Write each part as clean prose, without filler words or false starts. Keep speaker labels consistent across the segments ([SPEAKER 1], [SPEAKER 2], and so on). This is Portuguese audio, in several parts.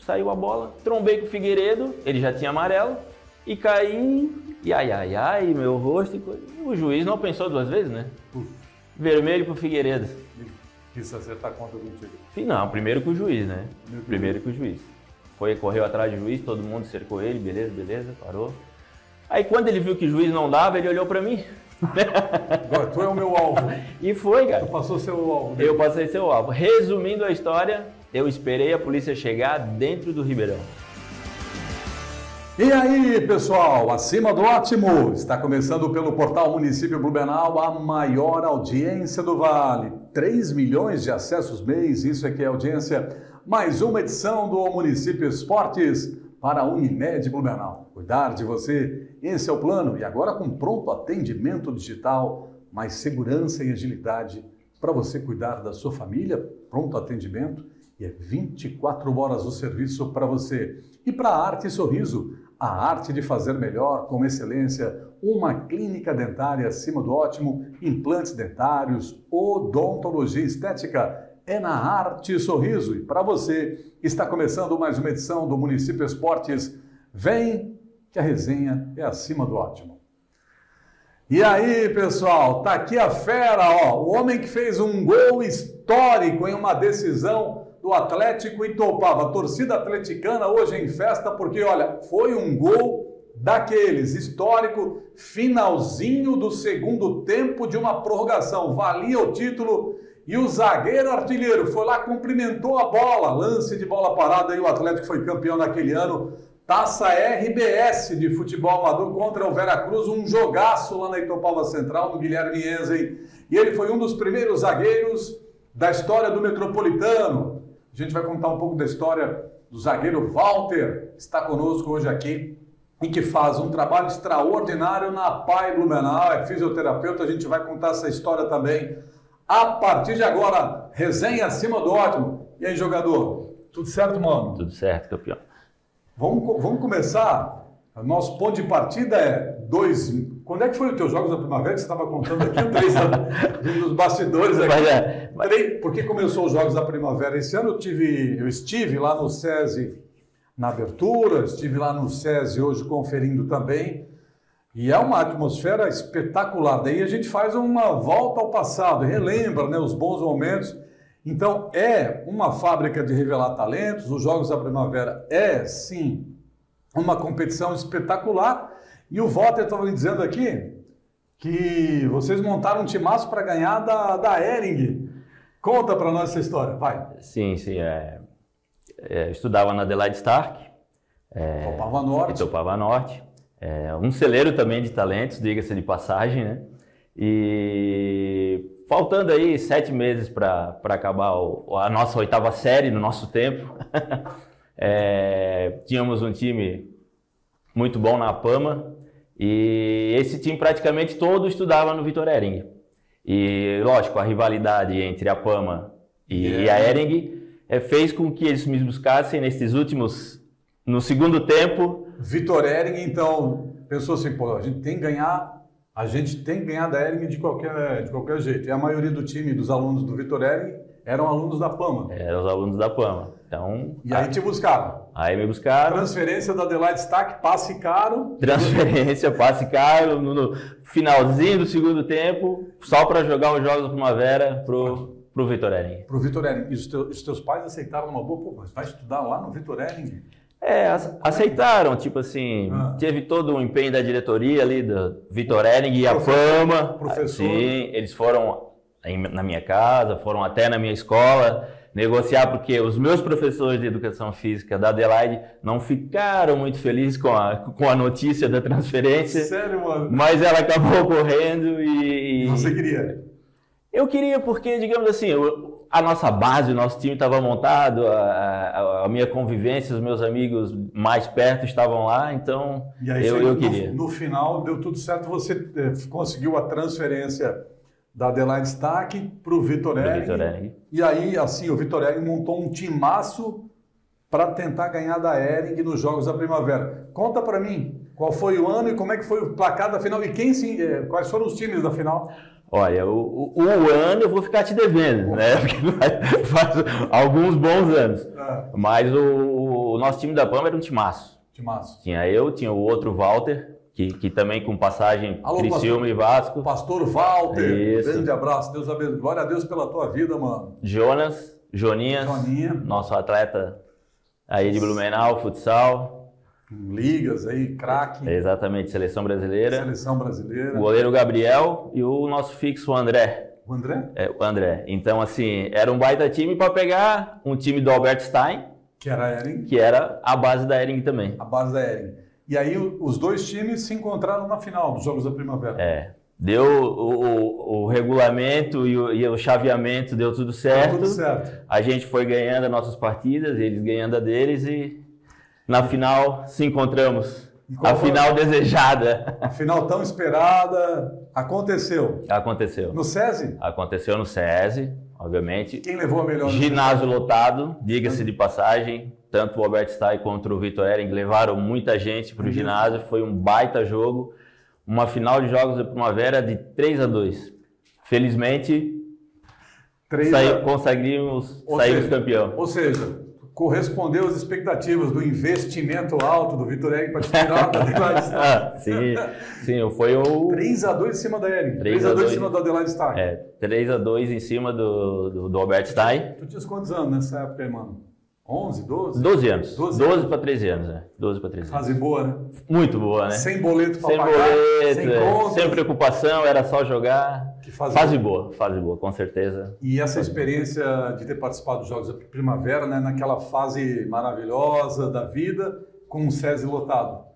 [SPEAKER 1] saiu a bola, trombei com o Figueiredo, ele já tinha amarelo, e caí, e ai, meu rosto, e o juiz não pensou duas vezes, né? Vermelho pro Figueiredo.
[SPEAKER 2] Quis acertar conta do time.
[SPEAKER 1] Não, primeiro com o juiz, né? Primeiro com o juiz. Correu atrás do juiz, todo mundo cercou ele, beleza, parou. Aí quando ele viu que o juiz não dava, ele olhou pra mim.
[SPEAKER 2] Agora, tu é o meu alvo.
[SPEAKER 1] E foi, cara.
[SPEAKER 2] Tu passou a ser o alvo.
[SPEAKER 1] Eu passei a ser o alvo. Resumindo a história, eu esperei a polícia chegar dentro do Ribeirão.
[SPEAKER 2] E aí, pessoal, acima do ótimo, está começando pelo portal Município Blumenau, a maior audiência do Vale. 3 milhões de acessos mês, isso aqui é audiência. Mais uma edição do Município Esportes para a Unimed Blumenau. Cuidar de você, esse é o plano. E agora com pronto atendimento digital, mais segurança e agilidade para você cuidar da sua família. Pronto atendimento e é 24 horas o serviço para você. E para a Arte Sorriso, a arte de fazer melhor com excelência, uma clínica dentária acima do ótimo, implantes dentários, odontologia estética, é na Arte Sorriso. E para você, está começando mais uma edição do Município Esportes. Vem que a resenha é acima do ótimo. E aí, pessoal, tá aqui a fera, ó, o homem que fez um gol histórico em uma decisão do Atlético Itopava. A torcida atleticana hoje em festa porque, olha, foi um gol daqueles, histórico, finalzinho do segundo tempo de uma prorrogação. Valia o título e o zagueiro artilheiro foi lá, cumprimentou a bola, lance de bola parada e o Atlético foi campeão naquele ano. Taça RBS de futebol amador contra o Veracruz, um jogaço lá na Itopava Central, no Guilherme Enzen. E ele foi um dos primeiros zagueiros da história do Metropolitano. A gente vai contar um pouco da história do zagueiro Walter, que está conosco hoje aqui e que faz um trabalho extraordinário na PAI Blumenau, é fisioterapeuta, a gente vai contar essa história também. A partir de agora, resenha acima do ótimo. E aí, jogador? Tudo certo, mano?
[SPEAKER 1] Tudo certo, campeão.
[SPEAKER 2] Vamos começar. O nosso ponto de partida é 2. Quando é que foi os teus Jogos da Primavera que você estava contando aqui? 3 dos bastidores aqui. Por que começou os Jogos da Primavera? Esse ano eu estive lá no SESI na abertura, estive lá no SESI hoje conferindo também. E é uma atmosfera espetacular. Daí a gente faz uma volta ao passado, relembra, né, os bons momentos. Então é uma fábrica de revelar talentos. Os Jogos da Primavera é, sim, uma competição espetacular. E o Walter estava me dizendo aqui que vocês montaram um timaço para ganhar da Hering. Conta para nós essa história, vai.
[SPEAKER 1] Sim. Eu estudava na Adelaide Stark. Itopava Norte. Um celeiro também de talentos, diga-se de passagem, né? E faltando aí 7 meses para acabar a nossa 8ª série no nosso tempo, tínhamos um time muito bom na APAMA e esse time praticamente todo estudava no Vitor Hering. E lógico, a rivalidade entre a APAMA e a Hering fez com que eles me buscassem no segundo tempo.
[SPEAKER 2] Vitor Hering, então, pensou assim, pô, a gente tem que ganhar da Hering de qualquer jeito. E a maioria do time, dos alunos do Vitor Hering, eram alunos da PAMA.
[SPEAKER 1] Eram os alunos da PAMA. Então,
[SPEAKER 2] e aí te buscaram?
[SPEAKER 1] Aí me buscaram.
[SPEAKER 2] Transferência da Adelaide Stark, passe caro.
[SPEAKER 1] Transferência, passe caro, no finalzinho do segundo tempo, só para jogar os Jogos da Primavera pro Vitor Hering.
[SPEAKER 2] Pro Vitor Hering. E os teus pais aceitaram uma boa? Pô, mas vai estudar lá no Vitor Hering?
[SPEAKER 1] Aceitaram, tipo assim, teve todo o empenho da diretoria ali, do Vitor Hering e a PAMA.
[SPEAKER 2] Professor.
[SPEAKER 1] Sim, eles foram na minha casa, foram até na minha escola negociar, porque os meus professores de Educação Física da Adelaide não ficaram muito felizes com a notícia da transferência.
[SPEAKER 2] Sério, mano?
[SPEAKER 1] Mas ela acabou ocorrendo e...
[SPEAKER 2] Você queria?
[SPEAKER 1] Eu queria porque, digamos assim, a nossa base, o nosso time estava montado, a minha convivência, os meus amigos mais perto estavam lá, então
[SPEAKER 2] e aí,
[SPEAKER 1] eu queria.
[SPEAKER 2] No final deu tudo certo, você conseguiu a transferência da Adelaide Stark para o Vitor Hering. E aí, assim, o Vitor Hering montou um timaço para tentar ganhar da Hering nos Jogos da Primavera. Conta para mim, qual foi o ano e como é que foi o placar da final e quais foram os times da final?
[SPEAKER 1] Olha, o ano eu vou ficar te devendo, né? Porque faz alguns bons anos. Mas nosso time da Pama era um timaço. Tinha eu, tinha o outro Walter, que também com passagem Criciúma e Vasco.
[SPEAKER 2] Pastor Walter, grande abraço, Deus abençoe. Glória a Deus pela tua vida, mano.
[SPEAKER 1] Joninha, nosso atleta aí de Blumenau, futsal.
[SPEAKER 2] Ligas aí, craque.
[SPEAKER 1] Exatamente, seleção brasileira.
[SPEAKER 2] O
[SPEAKER 1] goleiro Gabriel e o nosso fixo, o André.
[SPEAKER 2] O André?
[SPEAKER 1] O André. Então, assim, era um baita time para pegar um time do Albert Stein.
[SPEAKER 2] Que era a Hering.
[SPEAKER 1] Que era a base da Hering também.
[SPEAKER 2] A base da Hering. E aí os dois times se encontraram na final dos Jogos da Primavera.
[SPEAKER 1] Deu o regulamento e o chaveamento, deu tudo certo.
[SPEAKER 2] Deu tudo certo.
[SPEAKER 1] A gente foi ganhando as nossas partidas, eles ganhando a deles e na final se encontramos. A final desejada.
[SPEAKER 2] A final tão esperada. Aconteceu.
[SPEAKER 1] Aconteceu.
[SPEAKER 2] No SESI?
[SPEAKER 1] Aconteceu no SESI, obviamente.
[SPEAKER 2] Quem levou a melhor?
[SPEAKER 1] Ginásio lotado, diga-se de passagem. Tanto o Albert Stein contra o Vitor Hering levaram muita gente para o ginásio. Foi um baita jogo. Uma final de Jogos da Primavera de 3-2. Felizmente, conseguimos sair campeão.
[SPEAKER 2] Ou seja, correspondeu às expectativas do investimento alto do Vitor Hering para tirar da Adelaide Stark.
[SPEAKER 1] Sim, foi o...
[SPEAKER 2] 3-2 em cima da Hering. 3-2 em cima do Adelaide Stark.
[SPEAKER 1] 3-2 em cima do Albert Stein.
[SPEAKER 2] Tu tinhas quantos anos nessa época aí, mano? 11, 12?
[SPEAKER 1] 12 anos. 12 para 13 anos, né? 12 para 13 anos.
[SPEAKER 2] Fase boa, né?
[SPEAKER 1] Muito boa, né?
[SPEAKER 2] Sem boleto para pagar, sem contas.
[SPEAKER 1] Sem preocupação, era só jogar. Fase boa, com certeza.
[SPEAKER 2] E essa experiência de ter participado dos Jogos da Primavera, né? Naquela fase maravilhosa da vida, com um SESI lotado.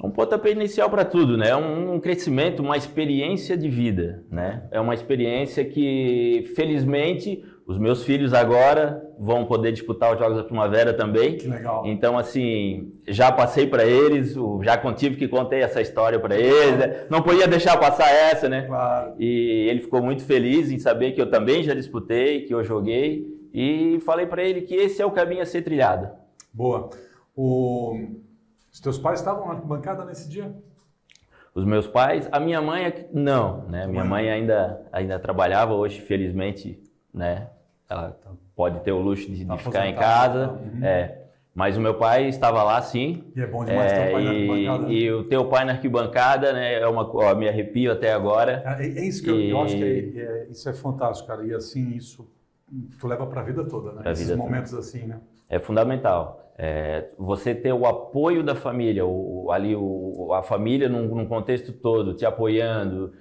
[SPEAKER 1] Um pontapé inicial para tudo, né? Um crescimento, uma experiência de vida, né? É uma experiência que, felizmente, os meus filhos agora vão poder disputar os Jogos da Primavera também.
[SPEAKER 2] Que legal.
[SPEAKER 1] Então, assim, já passei para eles, já tive que contei essa história para eles. Né? Não podia deixar passar essa, né?
[SPEAKER 2] Claro.
[SPEAKER 1] E ele ficou muito feliz em saber que eu também já disputei, que eu joguei. E falei para ele que esse é o caminho a ser trilhado.
[SPEAKER 2] Boa. Os teus pais estavam na bancada nesse dia?
[SPEAKER 1] Os meus pais, a minha mãe não, né? Minha mãe ainda trabalhava hoje, felizmente, né? Ela pode ter o luxo de ficar em casa, mas o meu pai estava lá, sim.
[SPEAKER 2] E é bom demais ter o pai na arquibancada.
[SPEAKER 1] E o teu pai na arquibancada, né? Me arrepio até agora.
[SPEAKER 2] É isso que eu acho que isso é fantástico, cara. E assim, isso tu leva para a vida toda, né? Esses momentos assim, né?
[SPEAKER 1] É fundamental. Você ter o apoio da família, a família num contexto todo, te apoiando,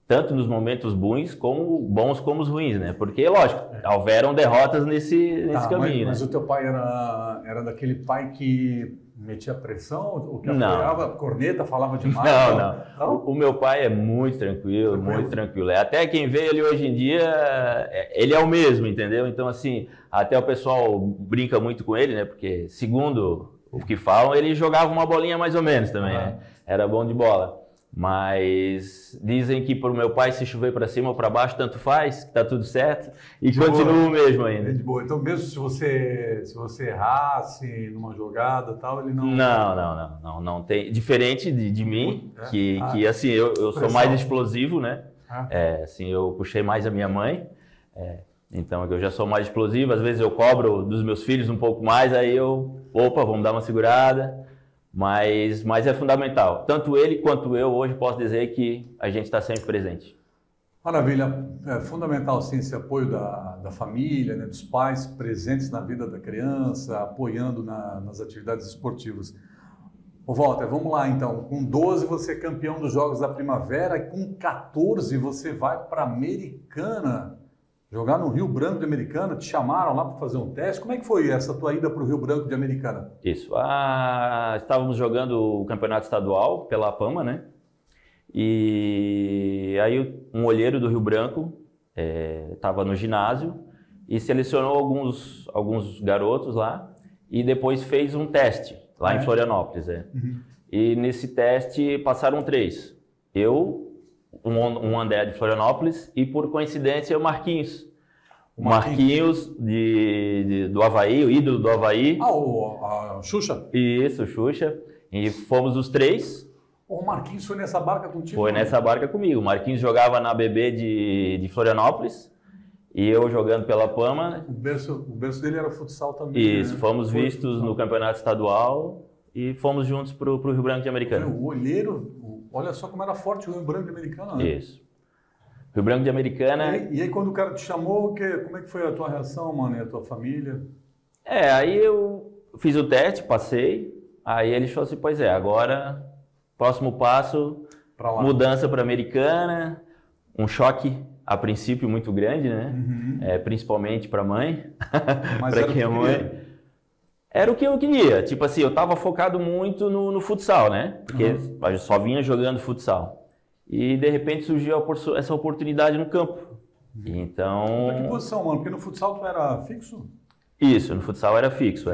[SPEAKER 1] tanto nos momentos bons como os ruins, né? Porque, lógico, houveram derrotas nesse caminho.
[SPEAKER 2] Mas o teu pai era daquele pai que metia pressão, o que apoiava, corneta, falava demais?
[SPEAKER 1] Não. O meu pai é muito tranquilo, muito tranquilo. Até quem vê ele hoje em dia, ele é o mesmo, entendeu? Então, assim, até o pessoal brinca muito com ele, né? Porque, segundo o que falam, ele jogava uma bolinha mais ou menos também, né? Era bom de bola. Mas dizem que para o meu pai, se chover para cima ou para baixo, tanto faz, que tá tudo certo. E continua o mesmo ainda.
[SPEAKER 2] De boa. Então, mesmo se você errasse numa jogada e tal, ele não...
[SPEAKER 1] Não tem. Diferente de mim, que assim, eu sou mais explosivo, né? Assim, eu puxei mais a minha mãe. Então, eu já sou mais explosivo. Às vezes eu cobro dos meus filhos um pouco mais, aí vamos dar uma segurada. Mas é fundamental. Tanto ele quanto eu hoje posso dizer que a gente está sempre presente.
[SPEAKER 2] Maravilha. É fundamental, sim, esse apoio da família, né, dos pais presentes na vida da criança, apoiando nas atividades esportivas. Ô Walter, vamos lá então. Com 12 você é campeão dos Jogos da Primavera e com 14 você vai para a Americana. Jogar no Rio Branco de Americana, te chamaram lá para fazer um teste. Como é que foi essa tua ida para o Rio Branco de Americana?
[SPEAKER 1] Isso. Estávamos jogando o campeonato estadual pela Pama, né? E aí um olheiro do Rio Branco estava no ginásio e selecionou alguns garotos lá e depois fez um teste lá em Florianópolis.
[SPEAKER 2] Uhum.
[SPEAKER 1] E nesse teste passaram 3. Eu... Um André de Florianópolis e, por coincidência, o Marquinhos. O Marquinhos do Avaí, o ídolo do Avaí.
[SPEAKER 2] A Xuxa?
[SPEAKER 1] Isso, o Xuxa. E fomos os 3.
[SPEAKER 2] O Marquinhos foi nessa barca contigo?
[SPEAKER 1] Foi nessa barca comigo. O Marquinhos jogava na BB de Florianópolis e eu jogando pela PAMA.
[SPEAKER 2] O berço dele era futsal também.
[SPEAKER 1] Isso,
[SPEAKER 2] né?
[SPEAKER 1] fomos vistos no campeonato estadual e fomos juntos para o Rio Branco de Americana.
[SPEAKER 2] O olheiro, olha só como era forte o Rio Branco de Americana, né?
[SPEAKER 1] Isso. Rio Branco de Americana.
[SPEAKER 2] E aí quando o cara te chamou, como é que foi a tua reação, mano, e a tua família?
[SPEAKER 1] Aí eu fiz o teste, passei, aí ele falou assim, pois é, agora, próximo passo, mudança para Americana, um choque a princípio muito grande, né? Principalmente para a mãe, para quem é mãe. Era o que eu queria, tipo assim, eu estava focado muito no futsal, né? Porque eu só vinha jogando futsal. E de repente surgiu essa oportunidade no campo. Então...
[SPEAKER 2] Mas que posição, mano? Porque no futsal tu era fixo?
[SPEAKER 1] Isso, no futsal era fixo,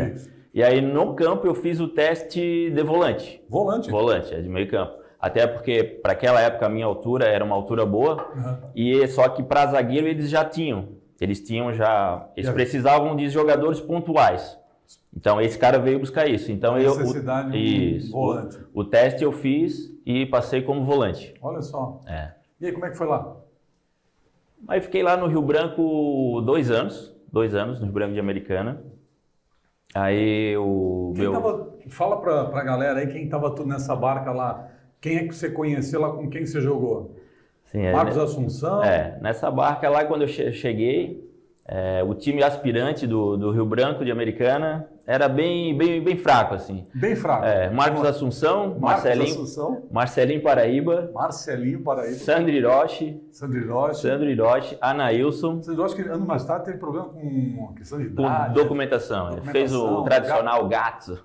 [SPEAKER 1] E aí no campo eu fiz o teste de volante.
[SPEAKER 2] Volante?
[SPEAKER 1] Volante, de meio campo. Até porque para aquela época a minha altura era uma altura boa, e só que para zagueiro eles já tinham. Eles precisavam de jogadores pontuais. Então esse cara veio buscar isso. Então
[SPEAKER 2] volante.
[SPEAKER 1] O teste eu fiz e passei como volante.
[SPEAKER 2] Olha só. E aí, como é que foi lá?
[SPEAKER 1] Aí fiquei lá no Rio Branco 2 anos no Rio Branco de Americana. Aí
[SPEAKER 2] fala pra galera aí quem tava tudo nessa barca lá. Quem é que você conheceu lá, com quem você jogou?
[SPEAKER 1] Sim,
[SPEAKER 2] Marcos Assunção?
[SPEAKER 1] Nessa barca lá quando eu cheguei, o time aspirante do Rio Branco de Americana era bem fraco, assim.
[SPEAKER 2] Bem fraco.
[SPEAKER 1] Marcos Assunção, Marcelinho Paraíba, Sandro Hiroshi, Anailson.
[SPEAKER 2] Sandro Hiroshi, que anos mais tarde teve problema com questão de idade.
[SPEAKER 1] Documentação. Ele fez o tradicional gato.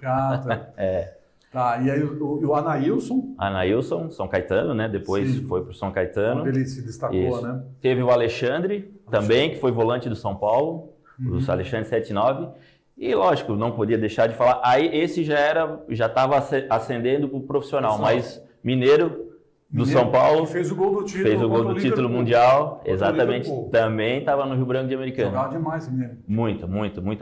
[SPEAKER 2] Tá, e aí o Anailson?
[SPEAKER 1] Anailson, São Caetano, né? Depois foi para o São Caetano.
[SPEAKER 2] Onde ele se destacou, né?
[SPEAKER 1] Teve o Alexandre também, que foi volante do São Paulo, o Alexandre 79. E lógico, não podia deixar de falar. Aí esse já estava ascendendo para o profissional, mas Mineiro do São Paulo.
[SPEAKER 2] Que fez o gol do título.
[SPEAKER 1] Fez o gol do título mundial, exatamente. Também estava no Rio Branco de Americana.
[SPEAKER 2] Jogava demais, Mineiro.
[SPEAKER 1] Muita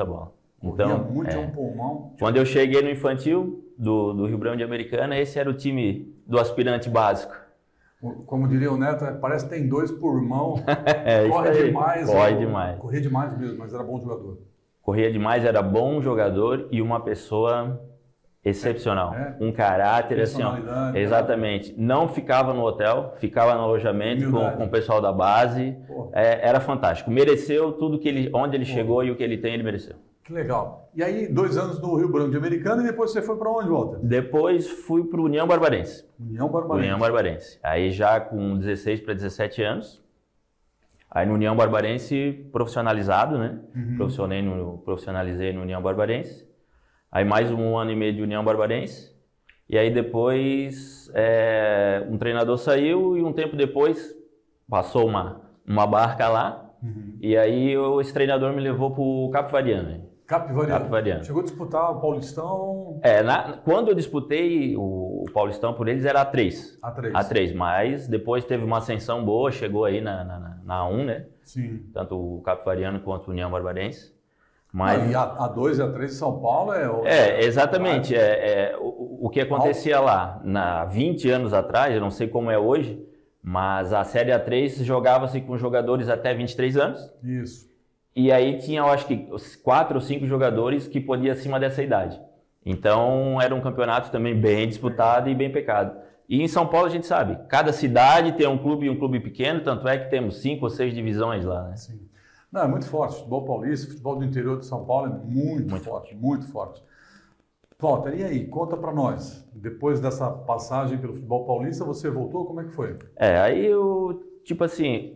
[SPEAKER 1] bola. Então,
[SPEAKER 2] muito um pulmão.
[SPEAKER 1] Quando eu cheguei no infantil do Rio Branco de Americana, esse era o time do aspirante básico.
[SPEAKER 2] Como diria o Neto, parece que tem 2 por mão.
[SPEAKER 1] Corre demais.
[SPEAKER 2] Corria demais mesmo, mas era bom jogador.
[SPEAKER 1] Corria demais, era bom jogador e uma pessoa excepcional. Um caráter assim, ó. Exatamente. Não ficava no hotel, ficava no alojamento com o pessoal da base. Era fantástico. Mereceu tudo onde ele chegou e o que ele tem, ele mereceu.
[SPEAKER 2] Que legal. E aí, 2 anos no Rio Branco de Americana e depois você foi para onde, Walter?
[SPEAKER 1] Depois fui para o União Barbarense.
[SPEAKER 2] União Barbarense.
[SPEAKER 1] Aí já com 16 para 17 anos. Aí no União Barbarense profissionalizado, né? Profissionalizei no União Barbarense. Aí mais 1 ano e meio de União Barbarense. E aí depois um treinador saiu e um tempo depois passou uma barca lá. E aí esse treinador me levou para o Capivariano. Capivariano.
[SPEAKER 2] Chegou a disputar o Paulistão?
[SPEAKER 1] Quando eu disputei o Paulistão por eles era A3. A3, mas depois teve uma ascensão boa, chegou aí na A1, né?
[SPEAKER 2] Sim.
[SPEAKER 1] Tanto o Capivariano quanto o União Barbarense.
[SPEAKER 2] Mas... E A2 e A3 de São Paulo
[SPEAKER 1] exatamente. O que acontecia lá, 20 anos atrás, eu não sei como é hoje, mas a Série A3 jogava-se com jogadores até 23 anos.
[SPEAKER 2] Isso.
[SPEAKER 1] E aí tinha, eu acho que 4 ou 5 jogadores que podiam acima dessa idade. Então era um campeonato também bem disputado e bem pecado. E em São Paulo a gente sabe, cada cidade tem um clube e um clube pequeno, tanto é que temos 5 ou 6 divisões lá, né?
[SPEAKER 2] Sim. Não, é muito forte. Futebol paulista, futebol do interior de São Paulo é muito forte. Walter, e aí? Conta pra nós. Depois dessa passagem pelo futebol paulista, você voltou? Como é que foi?
[SPEAKER 1] Aí eu, tipo assim,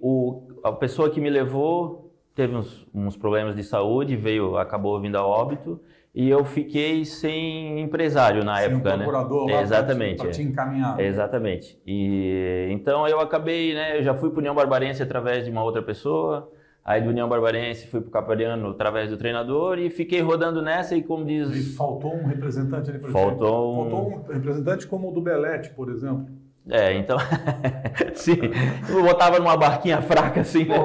[SPEAKER 1] a pessoa que me levou teve uns problemas de saúde, acabou vindo a óbito, e eu fiquei sem empresário na época, né?
[SPEAKER 2] Procurador lá para te encaminhar.
[SPEAKER 1] Exatamente. E então eu acabei, né? Eu já fui para o União Barbarense através de uma outra pessoa, aí do União Barbarense fui para o Capivariano através do treinador e fiquei rodando nessa e como diz...
[SPEAKER 2] E faltou um representante ali, por
[SPEAKER 1] exemplo.
[SPEAKER 2] Faltou um representante como o do Belete, por exemplo.
[SPEAKER 1] Então, sim, eu botava numa barquinha fraca assim, né?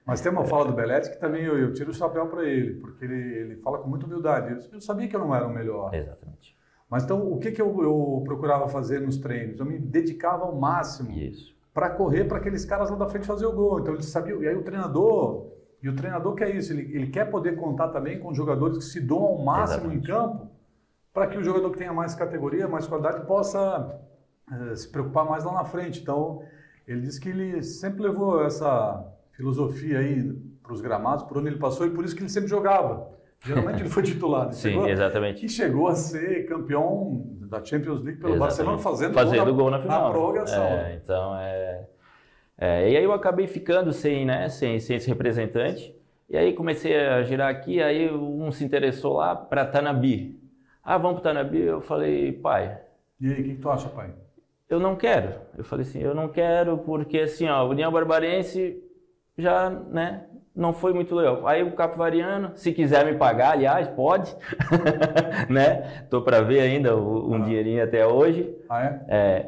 [SPEAKER 2] Mas tem uma fala do Belete que também eu tiro o chapéu para ele, porque ele fala com muita humildade. Eu sabia que eu não era o melhor.
[SPEAKER 1] Exatamente.
[SPEAKER 2] Mas então, o que eu procurava fazer nos treinos? Eu me dedicava ao máximo para correr para aqueles caras lá da frente fazer o gol. Então ele sabia, e aí o treinador quer isso, ele quer poder contar também com jogadores que se doam ao máximo em campo, para que o jogador que tenha mais categoria, mais qualidade, possa se preocupar mais lá na frente. Então ele disse que ele sempre levou essa filosofia aí para os gramados, por onde ele passou, e por isso que ele sempre jogava. Geralmente ele foi titular.
[SPEAKER 1] Sim, exatamente.
[SPEAKER 2] E chegou a ser campeão da Champions League pelo Barcelona, fazendo
[SPEAKER 1] gol na final.
[SPEAKER 2] Na prorrogação.
[SPEAKER 1] Então, e aí eu acabei ficando sem esse representante. E aí comecei a girar aqui, aí um se interessou lá para Tanabi. Vamos para Tanabi? Eu falei, pai...
[SPEAKER 2] E aí, o que tu acha, pai?
[SPEAKER 1] Eu não quero. Eu falei assim, eu não quero porque assim, a União Barbariense já, né... Não foi muito legal. Aí o Capivariano, se quiser me pagar, aliás, pode, né? Tô para ver ainda um dinheirinho até hoje.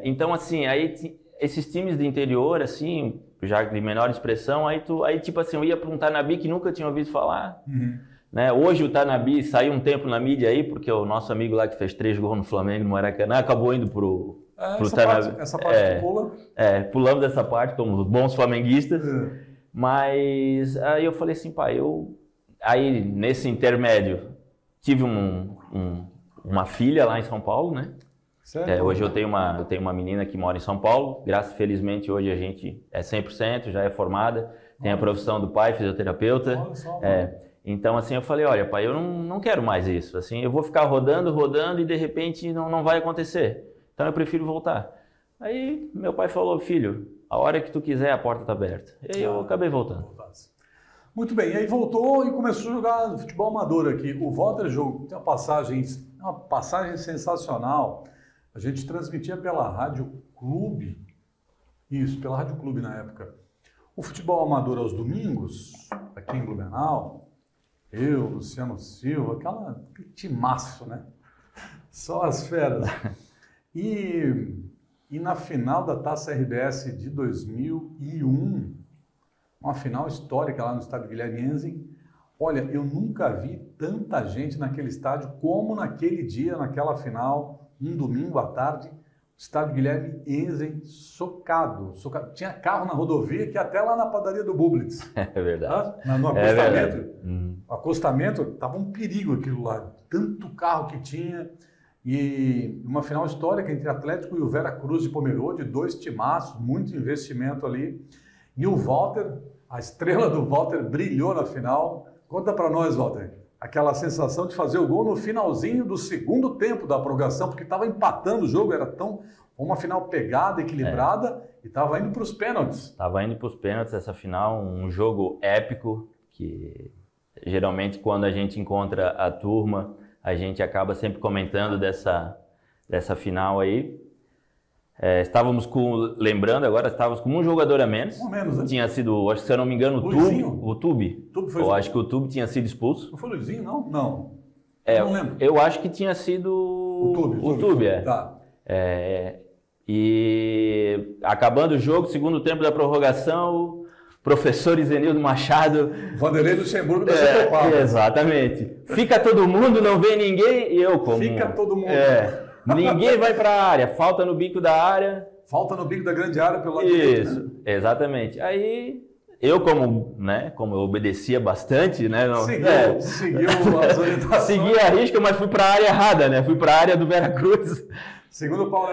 [SPEAKER 1] Então, assim, aí esses times do interior, assim, já de menor expressão, aí tipo assim, eu ia para um Tanabi que nunca tinha ouvido falar. Né? Hoje o Tanabi saiu um tempo na mídia aí, porque o nosso amigo lá que fez 3 gols no Flamengo, no Maracanã, acabou indo pro Tanabi.
[SPEAKER 2] Essa parte tu pula?
[SPEAKER 1] Pulamos dessa parte como bons flamenguistas. Mas aí eu falei assim, pai, aí nesse intermédio tive uma filha lá em São Paulo, né? Hoje eu tenho uma menina que mora em São Paulo, felizmente hoje a gente é 100%, já é formada, tem a profissão do pai, fisioterapeuta. Então assim, eu falei, olha pai, eu não quero mais isso, assim, eu vou ficar rodando e de repente não vai acontecer, então eu prefiro voltar. Aí meu pai falou, filho, a hora que tu quiser, a porta está aberta. E aí eu acabei voltando.
[SPEAKER 2] Muito bem, e aí voltou e começou a jogar futebol amador aqui. O Walter jogou, tem uma passagem sensacional. A gente transmitia pela Rádio Clube, pela Rádio Clube na época. O futebol amador aos domingos, aqui em Blumenau, eu, Luciano Silva, aquele timaço, né? Só as feras. E na final da Taça RBS de 2001, uma final histórica lá no estádio Guilherme Enzing, olha, eu nunca vi tanta gente naquele estádio como naquele dia, naquela final, um domingo à tarde, o estádio Guilherme Enzing socado. Tinha carro na rodovia que até lá na padaria do Bublitz.
[SPEAKER 1] É verdade.
[SPEAKER 2] No acostamento. O acostamento, estava um perigo aquilo lá, tanto carro que tinha. E uma final histórica entre Atlético e o Vera Cruz de Pomerode, 2 timaços, muito investimento ali. E o Walter, a estrela do Walter brilhou na final. Conta para nós, Walter, aquela sensação de fazer o gol no finalzinho do segundo tempo da prorrogação, porque estava empatando o jogo, era uma final pegada, equilibrada, e estava indo para os pênaltis.
[SPEAKER 1] Estava indo para os pênaltis essa final, um jogo épico, que geralmente quando a gente encontra a turma, a gente acaba sempre comentando dessa final aí. Estávamos lembrando agora, estávamos com um jogador a menos.
[SPEAKER 2] Né?
[SPEAKER 1] Tinha sido, acho que se eu não me engano, o Tube.
[SPEAKER 2] Eu
[SPEAKER 1] acho que o Tube tinha sido expulso.
[SPEAKER 2] Não foi o Luizinho, não? Não. Eu não lembro.
[SPEAKER 1] Eu acho que tinha sido o Tube.
[SPEAKER 2] Tá.
[SPEAKER 1] E acabando o jogo, segundo tempo da prorrogação, professor Izenildo Machado...
[SPEAKER 2] Vanderlei Luxemburgo da Setopal.
[SPEAKER 1] Exatamente. Fica todo mundo, não vê ninguém, e eu como...
[SPEAKER 2] Fica todo mundo.
[SPEAKER 1] Ninguém vai para a área, falta no bico da área.
[SPEAKER 2] Falta no bico da grande área pelo lado direito.
[SPEAKER 1] Isso, né? Exatamente. Aí, eu como eu obedecia bastante, né?
[SPEAKER 2] Seguiu as orientações.
[SPEAKER 1] Segui a risca, mas fui para a área errada, né? Fui para a área do Vera Cruz.
[SPEAKER 2] Segundo pau.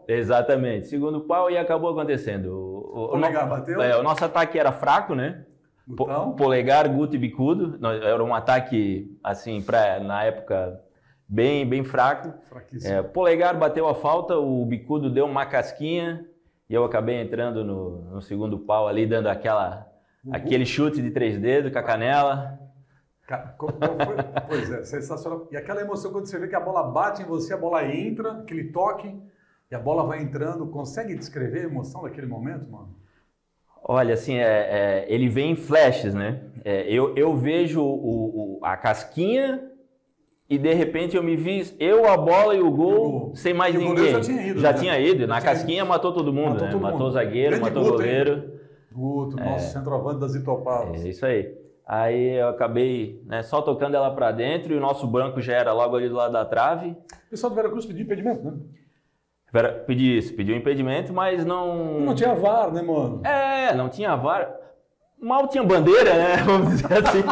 [SPEAKER 1] Exatamente. Segundo pau e acabou acontecendo.
[SPEAKER 2] O Polegar bateu?
[SPEAKER 1] O nosso ataque era fraco, né? Polegar, Guto e Bicudo. Era um ataque, assim, na época, bem fraco. Polegar bateu a falta, o Bicudo deu uma casquinha e eu acabei entrando no segundo pau ali, dando aquele chute de 3 dedos com a canela.
[SPEAKER 2] Pois é, sensacional. E aquela emoção quando você vê que a bola bate em você, a bola entra, aquele toque... E a bola vai entrando. Consegue descrever a emoção daquele momento, mano?
[SPEAKER 1] Olha, assim, ele vem em flashes, né? Eu vejo a casquinha e, de repente, eu me vi a bola e o gol sem mais ninguém. O
[SPEAKER 2] goleiro já tinha ido.
[SPEAKER 1] Na casquinha matou todo mundo, né? Matou o zagueiro, matou o goleiro.
[SPEAKER 2] Guto, nosso centroavante das Itopalas.
[SPEAKER 1] É isso aí. Aí eu acabei só tocando ela para dentro e o nosso banco já era logo ali do lado da trave.
[SPEAKER 2] O pessoal do Vera Cruz pediu impedimento, né?
[SPEAKER 1] Pediu impedimento, mas não...
[SPEAKER 2] Não tinha VAR, né, mano?
[SPEAKER 1] Não tinha VAR. Mal tinha bandeira, né? Vamos dizer assim.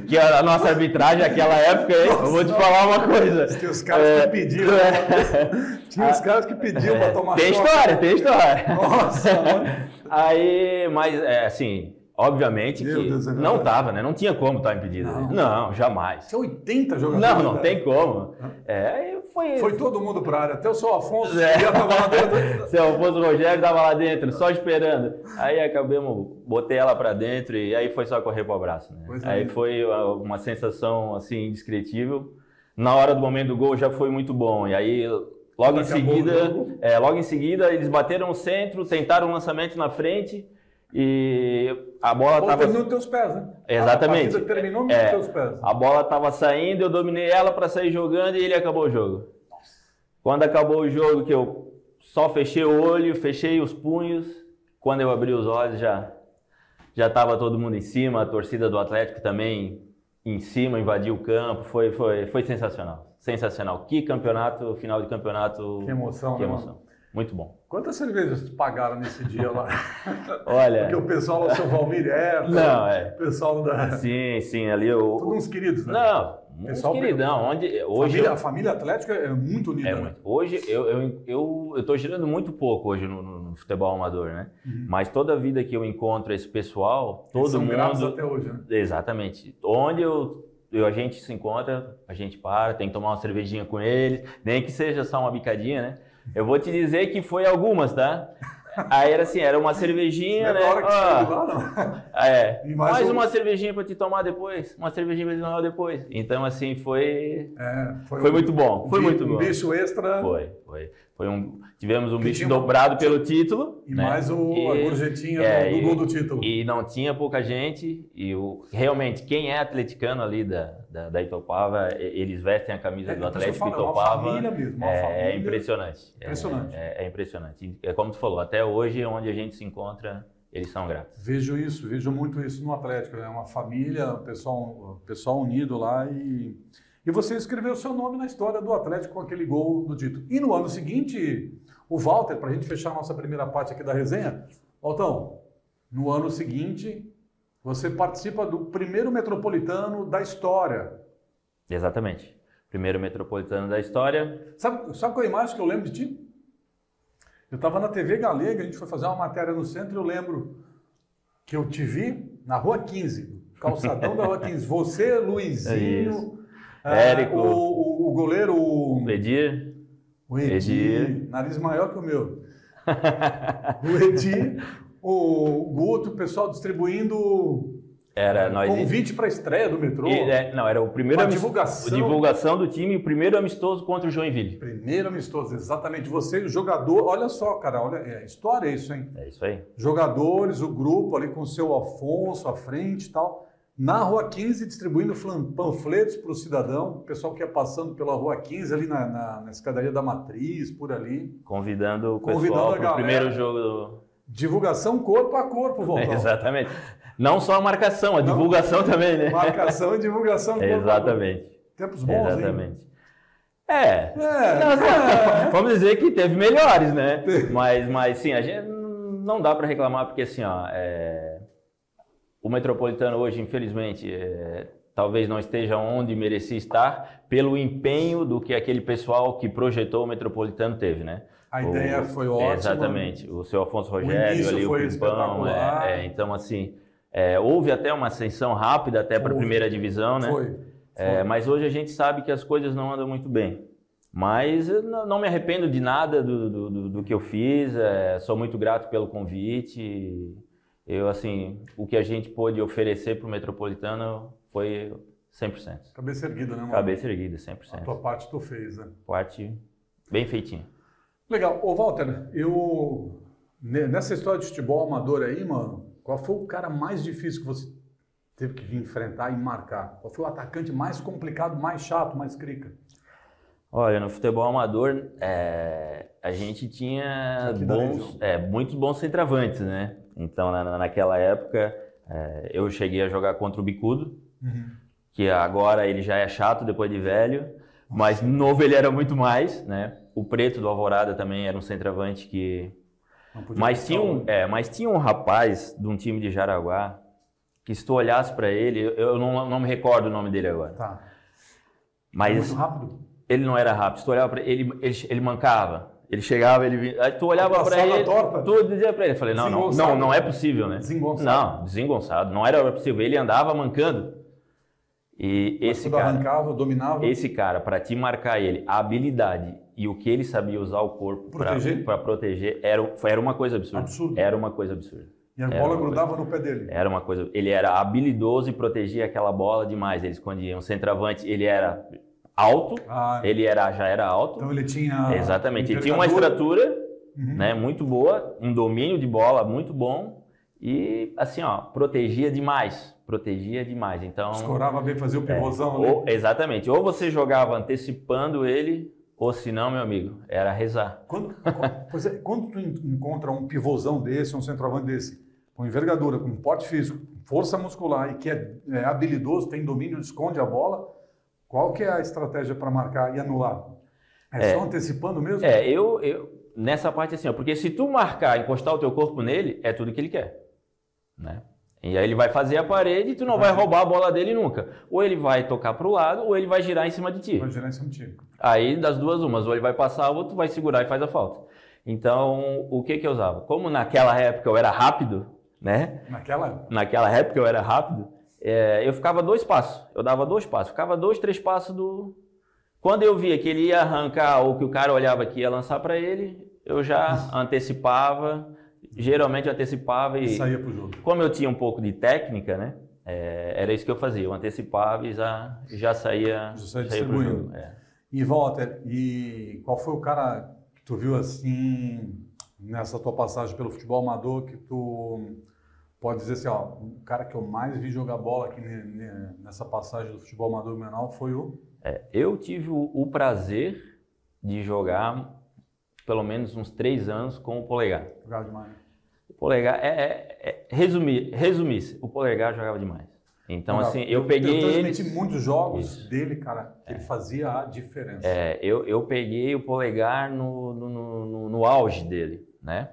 [SPEAKER 1] Que a nossa arbitragem naquela época, eu vou te falar uma coisa.
[SPEAKER 2] Tinha os caras que pediam. Tinha os caras que pediam pra tomar
[SPEAKER 1] Tem
[SPEAKER 2] choque.
[SPEAKER 1] Tem história.
[SPEAKER 2] Nossa, mano.
[SPEAKER 1] Aí, mas assim, obviamente
[SPEAKER 2] Meu
[SPEAKER 1] que
[SPEAKER 2] Deus, é
[SPEAKER 1] não
[SPEAKER 2] verdade.
[SPEAKER 1] tava, né? Não tinha como estar impedido. Não, jamais.
[SPEAKER 2] Tinha 80 jogadores.
[SPEAKER 1] Não tem como. Aí
[SPEAKER 2] Foi todo mundo pra área, até o seu Afonso
[SPEAKER 1] É.
[SPEAKER 2] ia tomar lá dentro.
[SPEAKER 1] Seu Afonso Rogério tava lá dentro, só esperando. Aí botei ela pra dentro e aí foi só correr pro abraço, né?
[SPEAKER 2] Pois é.
[SPEAKER 1] Aí foi uma sensação assim indescritível. Na hora do momento do gol já foi muito bom. E aí logo em seguida eles bateram o centro, tentaram um lançamento na frente e a bola estava
[SPEAKER 2] terminou nos teus pés, né?
[SPEAKER 1] Exatamente.
[SPEAKER 2] A partida terminou nos teus pés.
[SPEAKER 1] A bola estava saindo, eu dominei ela para sair jogando e ele acabou o jogo. Quando acabou o jogo, que eu só fechei o olho, fechei os punhos, quando eu abri os olhos já estava todo mundo em cima, a torcida do Atlético também em cima, invadiu o campo, foi sensacional. Sensacional. Que campeonato, final de campeonato.
[SPEAKER 2] Que emoção,
[SPEAKER 1] que
[SPEAKER 2] né,
[SPEAKER 1] emoção.
[SPEAKER 2] mano?
[SPEAKER 1] Muito bom.
[SPEAKER 2] Quantas cervejas te pagaram nesse dia lá?
[SPEAKER 1] Olha...
[SPEAKER 2] Porque o pessoal lá, o seu Valmir o pessoal da...
[SPEAKER 1] Sim, ali...
[SPEAKER 2] Todos uns queridos, né?
[SPEAKER 1] Não, uns queridão.
[SPEAKER 2] A família Atlética é muito unida, né?
[SPEAKER 1] Muito. Hoje, eu tô girando muito pouco hoje no futebol amador, né? Mas toda vida que eu encontro esse pessoal, todo
[SPEAKER 2] são
[SPEAKER 1] mundo...
[SPEAKER 2] gratos até hoje, né?
[SPEAKER 1] Exatamente. Onde a gente se encontra, a gente para, tem que tomar uma cervejinha com eles, nem que seja só uma bicadinha, né? Eu vou te dizer que foi algumas, tá? Aí era uma cervejinha, né?
[SPEAKER 2] Hora que saiu lá, não.
[SPEAKER 1] E mais uma cervejinha para te tomar depois, uma cervejinha para te tomar depois. Então, assim, foi muito bom. Foi muito bom.
[SPEAKER 2] Um bicho extra.
[SPEAKER 1] Tivemos um bicho dobrado pelo título.
[SPEAKER 2] E
[SPEAKER 1] né?
[SPEAKER 2] mais a gorjetinha do gol do título.
[SPEAKER 1] E não tinha pouca gente. E realmente, quem é atleticano ali da Itopava, eles vestem a camisa do Atlético Itopava.
[SPEAKER 2] É uma família mesmo. Uma família.
[SPEAKER 1] É impressionante.
[SPEAKER 2] Impressionante.
[SPEAKER 1] É impressionante. É como tu falou, até hoje, onde a gente se encontra, eles são gratos.
[SPEAKER 2] Vejo muito isso no Atlético. É uma família, o pessoal unido lá E você escreveu o seu nome na história do Atlético com aquele gol do título. E no ano seguinte, o Walter, para a gente fechar a nossa primeira parte aqui da resenha, Waltão, no ano seguinte, você participa do primeiro Metropolitano da história.
[SPEAKER 1] Exatamente. Primeiro Metropolitano da história.
[SPEAKER 2] Sabe qual é a imagem que eu lembro de ti? Eu estava na TV Galega, a gente foi fazer uma matéria no centro e eu lembro que eu te vi na Rua 15, calçadão da Rua 15. Você, Luizinho...
[SPEAKER 1] Érico,
[SPEAKER 2] o goleiro, o
[SPEAKER 1] Edir,
[SPEAKER 2] nariz maior que o meu. O Edir, o Guto, o pessoal distribuindo convite para a estreia do metrô.
[SPEAKER 1] Era o primeiro divulgação do time, o primeiro amistoso contra o Joinville.
[SPEAKER 2] Primeiro amistoso, exatamente. Você, o jogador, olha só, cara, olha, história é isso, hein?
[SPEAKER 1] É isso aí.
[SPEAKER 2] Jogadores, o grupo ali com o seu Afonso à frente e tal. Na Rua 15, distribuindo panfletos para o cidadão, o pessoal que ia passando pela Rua 15, ali na escadaria da Matriz, por ali.
[SPEAKER 1] Convidando o pessoal para o primeiro jogo.
[SPEAKER 2] Divulgação corpo a corpo, Waltão.
[SPEAKER 1] Exatamente. Não só a marcação, a divulgação também, né?
[SPEAKER 2] Marcação e divulgação corpo
[SPEAKER 1] Exatamente.
[SPEAKER 2] A corpo. Tempos bons,
[SPEAKER 1] exatamente. Vamos dizer que teve melhores, né? Mas sim, a gente não dá para reclamar, porque assim, o Metropolitano hoje, infelizmente, talvez não esteja onde merecia estar pelo empenho do que aquele pessoal que projetou o Metropolitano teve, né?
[SPEAKER 2] A ideia foi ótima.
[SPEAKER 1] Exatamente. O seu Afonso Rogério, ali, o Pimpão. Então, assim, houve até uma ascensão rápida até para a primeira divisão, né?
[SPEAKER 2] Foi.
[SPEAKER 1] Mas hoje a gente sabe que as coisas não andam muito bem. Mas eu não me arrependo de nada do que eu fiz, sou muito grato pelo convite. O que a gente pôde oferecer para o Metropolitano foi 100%.
[SPEAKER 2] Cabeça erguida, né, mano?
[SPEAKER 1] Cabeça erguida, 100%.
[SPEAKER 2] A tua parte tu fez, né?
[SPEAKER 1] Parte bem feitinha.
[SPEAKER 2] Legal. Ô, Walter, nessa história de futebol amador aí, mano, qual foi o cara mais difícil que você teve que enfrentar e marcar? Qual foi o atacante mais complicado, mais chato, mais crica?
[SPEAKER 1] Olha, no futebol amador, a gente tinha muitos bons centroavantes, né? Então, naquela época, eu cheguei a jogar contra o Bicudo, que agora ele já é chato depois de velho, Mas novo ele era muito mais, né? O Preto do Alvorada também era um centroavante que... Mas tinha um rapaz de um time de Jaraguá que se tu olhasse para ele, eu não me recordo o nome dele agora.
[SPEAKER 2] Tá.
[SPEAKER 1] Mas
[SPEAKER 2] muito rápido?
[SPEAKER 1] Ele não era rápido. Se tu olhava para ele mancava. Ele chegava, ele vinha. Aí tu olhava para ele, tu dizia para ele, eu falei, não é possível, né?
[SPEAKER 2] Desengonçado.
[SPEAKER 1] Não, desengonçado, não era possível. Ele andava mancando. E esse cara
[SPEAKER 2] arrancava, dominava.
[SPEAKER 1] Esse cara, para te marcar ele, a habilidade e o que ele sabia usar o corpo para proteger era uma coisa absurda. Era uma coisa absurda.
[SPEAKER 2] E a bola grudava no pé dele.
[SPEAKER 1] Era uma coisa. Ele era habilidoso e protegia aquela bola demais. Ele escondia. Um centroavante, ele era alto, ele já era alto.
[SPEAKER 2] Então ele tinha...
[SPEAKER 1] Exatamente. Ele tinha uma estrutura, né, muito boa, um domínio de bola muito bom e, assim, ó, protegia demais. Então...
[SPEAKER 2] Escorava bem, fazia o pivôzão.
[SPEAKER 1] Exatamente. Ou você jogava antecipando ele, ou se não, meu amigo, era rezar.
[SPEAKER 2] Quando tu encontra um pivôzão desse, um centroavante desse, com envergadura, com porte físico, força muscular e que é habilidoso, tem domínio, esconde a bola, qual que é a estratégia para marcar e anular? Só antecipando mesmo?
[SPEAKER 1] Eu nessa parte assim, ó, porque se tu marcar, encostar o teu corpo nele, é tudo que ele quer, né? E aí ele vai fazer a parede e tu não vai roubar a bola dele nunca. Ou ele vai tocar para o lado, ou ele vai girar em cima de ti.
[SPEAKER 2] Vai girar em cima de ti.
[SPEAKER 1] Aí das duas umas, ou ele vai passar, ou tu vai segurar e faz a falta. Então, o que eu usava? Como naquela época eu era rápido, né? Naquela época eu era rápido, eu ficava 2 passos. Eu dava 2 passos. Ficava 2, 3 passos do... Quando eu via que ele ia arrancar ou que o cara olhava que ia lançar para ele, eu já antecipava. Geralmente eu antecipava e
[SPEAKER 2] saía pro jogo.
[SPEAKER 1] Como eu tinha um pouco de técnica, né? Era isso que eu fazia. Eu antecipava e já saía pro jogo.
[SPEAKER 2] E Walter, qual foi o cara que tu viu assim nessa tua passagem pelo futebol amador que tu pode dizer assim, ó, o cara que eu mais vi jogar bola aqui nessa passagem do futebol amador menor foi o...
[SPEAKER 1] Eu tive o prazer de jogar pelo menos uns 3 anos com o Polegar.
[SPEAKER 2] Jogava demais.
[SPEAKER 1] O Polegar, resumisse, o Polegar jogava demais. Então, assim, eu peguei
[SPEAKER 2] ele... Eu transmiti muitos jogos dele, cara, ele fazia a diferença.
[SPEAKER 1] Eu peguei o Polegar no auge dele, né?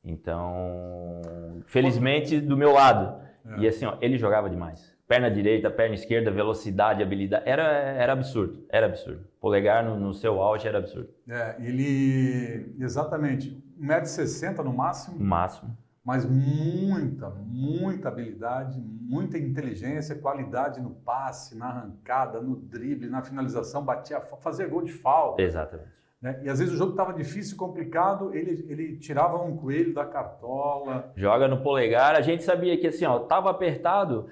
[SPEAKER 1] Então, felizmente, do meu lado. E assim, ó, ele jogava demais. Perna direita, perna esquerda, velocidade, habilidade. Era absurdo, era absurdo. Polegar no seu auge era absurdo.
[SPEAKER 2] Ele, exatamente, 1,60 m no máximo.
[SPEAKER 1] Máximo.
[SPEAKER 2] Mas muita habilidade, muita inteligência, qualidade no passe, na arrancada, no drible, na finalização, fazia gol de falta.
[SPEAKER 1] Exatamente.
[SPEAKER 2] Né? E às vezes o jogo estava difícil, complicado, ele tirava um coelho da cartola.
[SPEAKER 1] Joga no Polegar, a gente sabia que assim, ó, estava apertado,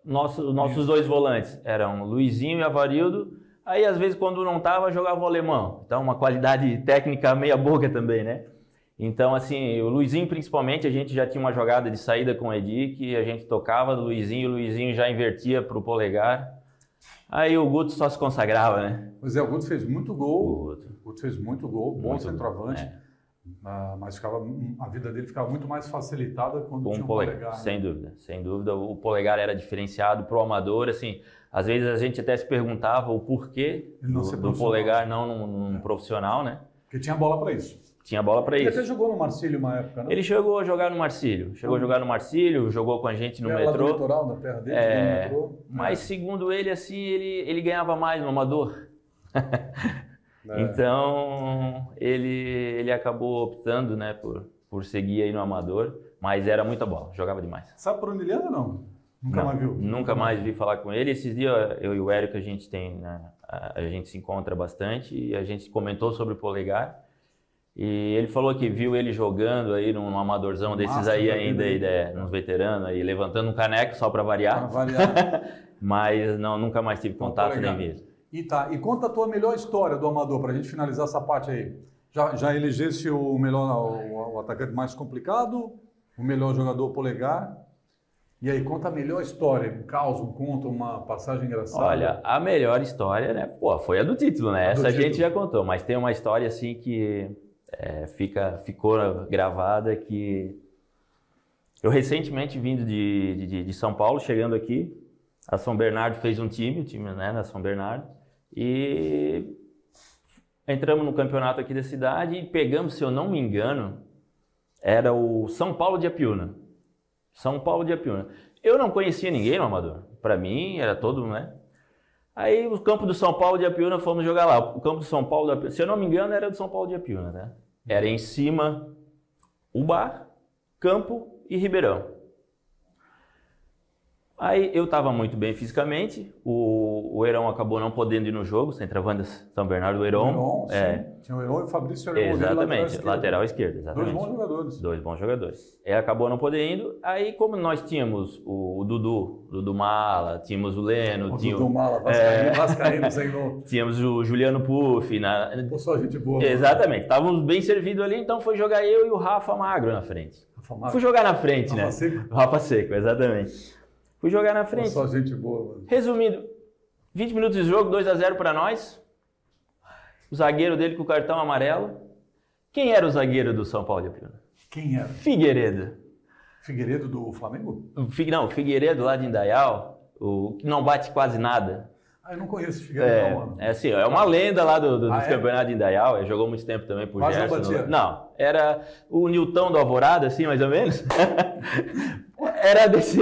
[SPEAKER 1] nossos 2 volantes eram Luizinho e Avarildo, aí às vezes quando não estava jogava o Alemão, então uma qualidade técnica meia boca também, né? Então assim, o Luizinho principalmente, a gente já tinha uma jogada de saída com o Edi, que a gente tocava do Luizinho, o Luizinho já invertia para o Polegar. Aí o Guto só se consagrava, né?
[SPEAKER 2] Pois o Guto fez muito gol. O Guto fez muito gol, bom centroavante. Mas a vida dele ficava muito mais facilitada quando tinha o Polegar.
[SPEAKER 1] Sem dúvida, sem dúvida. O Polegar era diferenciado para o amador, assim. Às vezes a gente até se perguntava o porquê do Polegar não num profissional, né?
[SPEAKER 2] Porque tinha bola para isso.
[SPEAKER 1] Tinha bola para isso.
[SPEAKER 2] Ele até jogou no Marcílio uma época, né?
[SPEAKER 1] Ele chegou a jogar no Marcílio. Jogou com a gente no metrô.
[SPEAKER 2] No litoral, na terra dele, no metrô.
[SPEAKER 1] Mas segundo ele, assim, ele ganhava mais no amador. Então, ele acabou optando, né, por seguir aí no amador. Mas era muita bola, jogava demais.
[SPEAKER 2] Sabe por onde ele anda ou não? Nunca mais viu?
[SPEAKER 1] Nunca mais vi falar com ele. Esses dias, eu e o Érico, a gente se encontra bastante e a gente comentou sobre o Polegar. E ele falou que viu ele jogando aí num amadorzão desses aí ainda, nos veteranos, aí levantando um caneco só para variar. Mas nunca mais tive contato nem mesmo.
[SPEAKER 2] E conta a tua melhor história do amador, para a gente finalizar essa parte aí. Já elegesse o atacante mais complicado, o melhor jogador Polegar. E aí, conta a melhor história, um caos, um conto, uma passagem engraçada.
[SPEAKER 1] Olha, a melhor história, né? Foi a do título, né? Essa a gente já contou, mas tem uma história assim que... ficou gravada, que eu recentemente vindo de São Paulo, chegando aqui, a São Bernardo fez um time, né, da São Bernardo, E entramos no campeonato aqui da cidade e pegamos, se eu não me engano, era o São Paulo de Apiúna. São Paulo de Apiúna. Eu não conhecia ninguém no Amador. Para mim, era todo, né? Aí o campo do São Paulo de Apiúna, fomos jogar lá. O campo do São Paulo de Apiúna, se eu não me engano, era do São Paulo de Apiúna, né? Era em cima o bar, campo e Ribeirão. Aí eu estava muito bem fisicamente, o Heron acabou não podendo ir no jogo, centroavante São Bernardo, o Heron.
[SPEAKER 2] Tinha o Heron e o Fabrício Heron.
[SPEAKER 1] Exatamente, lateral esquerdo, exatamente.
[SPEAKER 2] Dois bons jogadores.
[SPEAKER 1] Dois bons jogadores. Ele acabou não podendo ir, aí como nós tínhamos o Dudu Mala, tínhamos o Leno,
[SPEAKER 2] Dudu Mala, Vascaíno, sem gol.
[SPEAKER 1] Tínhamos o Juliano Puff.
[SPEAKER 2] Só gente boa.
[SPEAKER 1] Exatamente, estávamos bem servidos ali, então foi jogar eu e o Rafa Magro na frente. Fui jogar na frente,
[SPEAKER 2] Rafa
[SPEAKER 1] né?
[SPEAKER 2] Seco?
[SPEAKER 1] Rafa Seco, exatamente. Fui jogar na frente.
[SPEAKER 2] Só gente boa, mano.
[SPEAKER 1] Resumindo, 20 minutos de jogo, 2-0 para nós. O zagueiro dele com o cartão amarelo. Quem era o zagueiro do São Paulo de Apiúna?
[SPEAKER 2] Quem era?
[SPEAKER 1] Figueiredo.
[SPEAKER 2] Figueiredo do Flamengo?
[SPEAKER 1] Não, o Figueiredo lá de Indaial, o que não bate quase nada.
[SPEAKER 2] Eu não conheço esse Figueiredo, não, mano.
[SPEAKER 1] É assim, é uma lenda lá dos campeonatos de Indaial. Ele jogou muito tempo também por
[SPEAKER 2] Quase
[SPEAKER 1] Gerson. Não, era o Nilton do Alvorada, assim, mais ou menos. Era desse...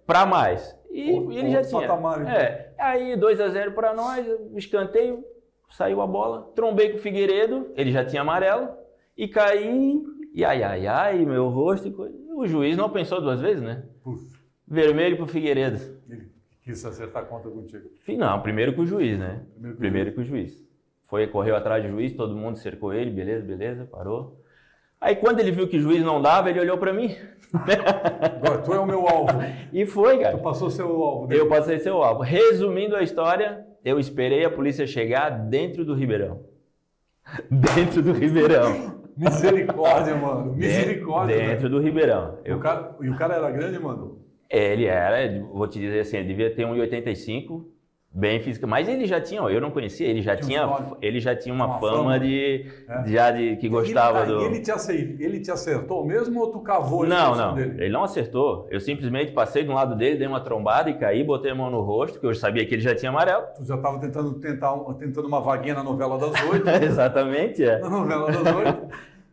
[SPEAKER 1] para mais. E ele já tinha.
[SPEAKER 2] Patamar, então.
[SPEAKER 1] Aí 2-0 para nós, escanteio, saiu a bola, trombei com o Figueiredo, ele já tinha amarelo, e caí, e ai, meu rosto e coisa. O juiz não pensou duas vezes, né?
[SPEAKER 2] Puf.
[SPEAKER 1] Vermelho pro Figueiredo.
[SPEAKER 2] Ele quis acertar a conta contigo.
[SPEAKER 1] Não, primeiro com o juiz, né? Primeiro com o juiz. Correu atrás do juiz, todo mundo cercou ele, beleza, parou. Aí quando ele viu que o juiz não dava, ele olhou para mim.
[SPEAKER 2] Agora, tu é o meu alvo.
[SPEAKER 1] E foi, cara.
[SPEAKER 2] Tu passou seu alvo. Dele.
[SPEAKER 1] Eu passei seu alvo. Resumindo a história, eu esperei a polícia chegar dentro do Ribeirão. Dentro do Ribeirão.
[SPEAKER 2] Misericórdia, mano. Misericórdia.
[SPEAKER 1] Dentro do Ribeirão.
[SPEAKER 2] E o cara era grande, mano?
[SPEAKER 1] Ele era, vou te dizer assim, ele devia ter 1,85, bem física. Mas ele já tinha, eu não conhecia, ele já tinha uma fama de que gostava do...
[SPEAKER 2] Ele te acertou mesmo ou tu cavou?
[SPEAKER 1] Não, dele? Ele não acertou. Eu simplesmente passei do lado dele, dei uma trombada e caí, botei a mão no rosto, porque eu sabia que ele já tinha amarelo.
[SPEAKER 2] Tu já estava tentando uma vaguinha na novela das 8.
[SPEAKER 1] Exatamente,
[SPEAKER 2] Na novela das 8.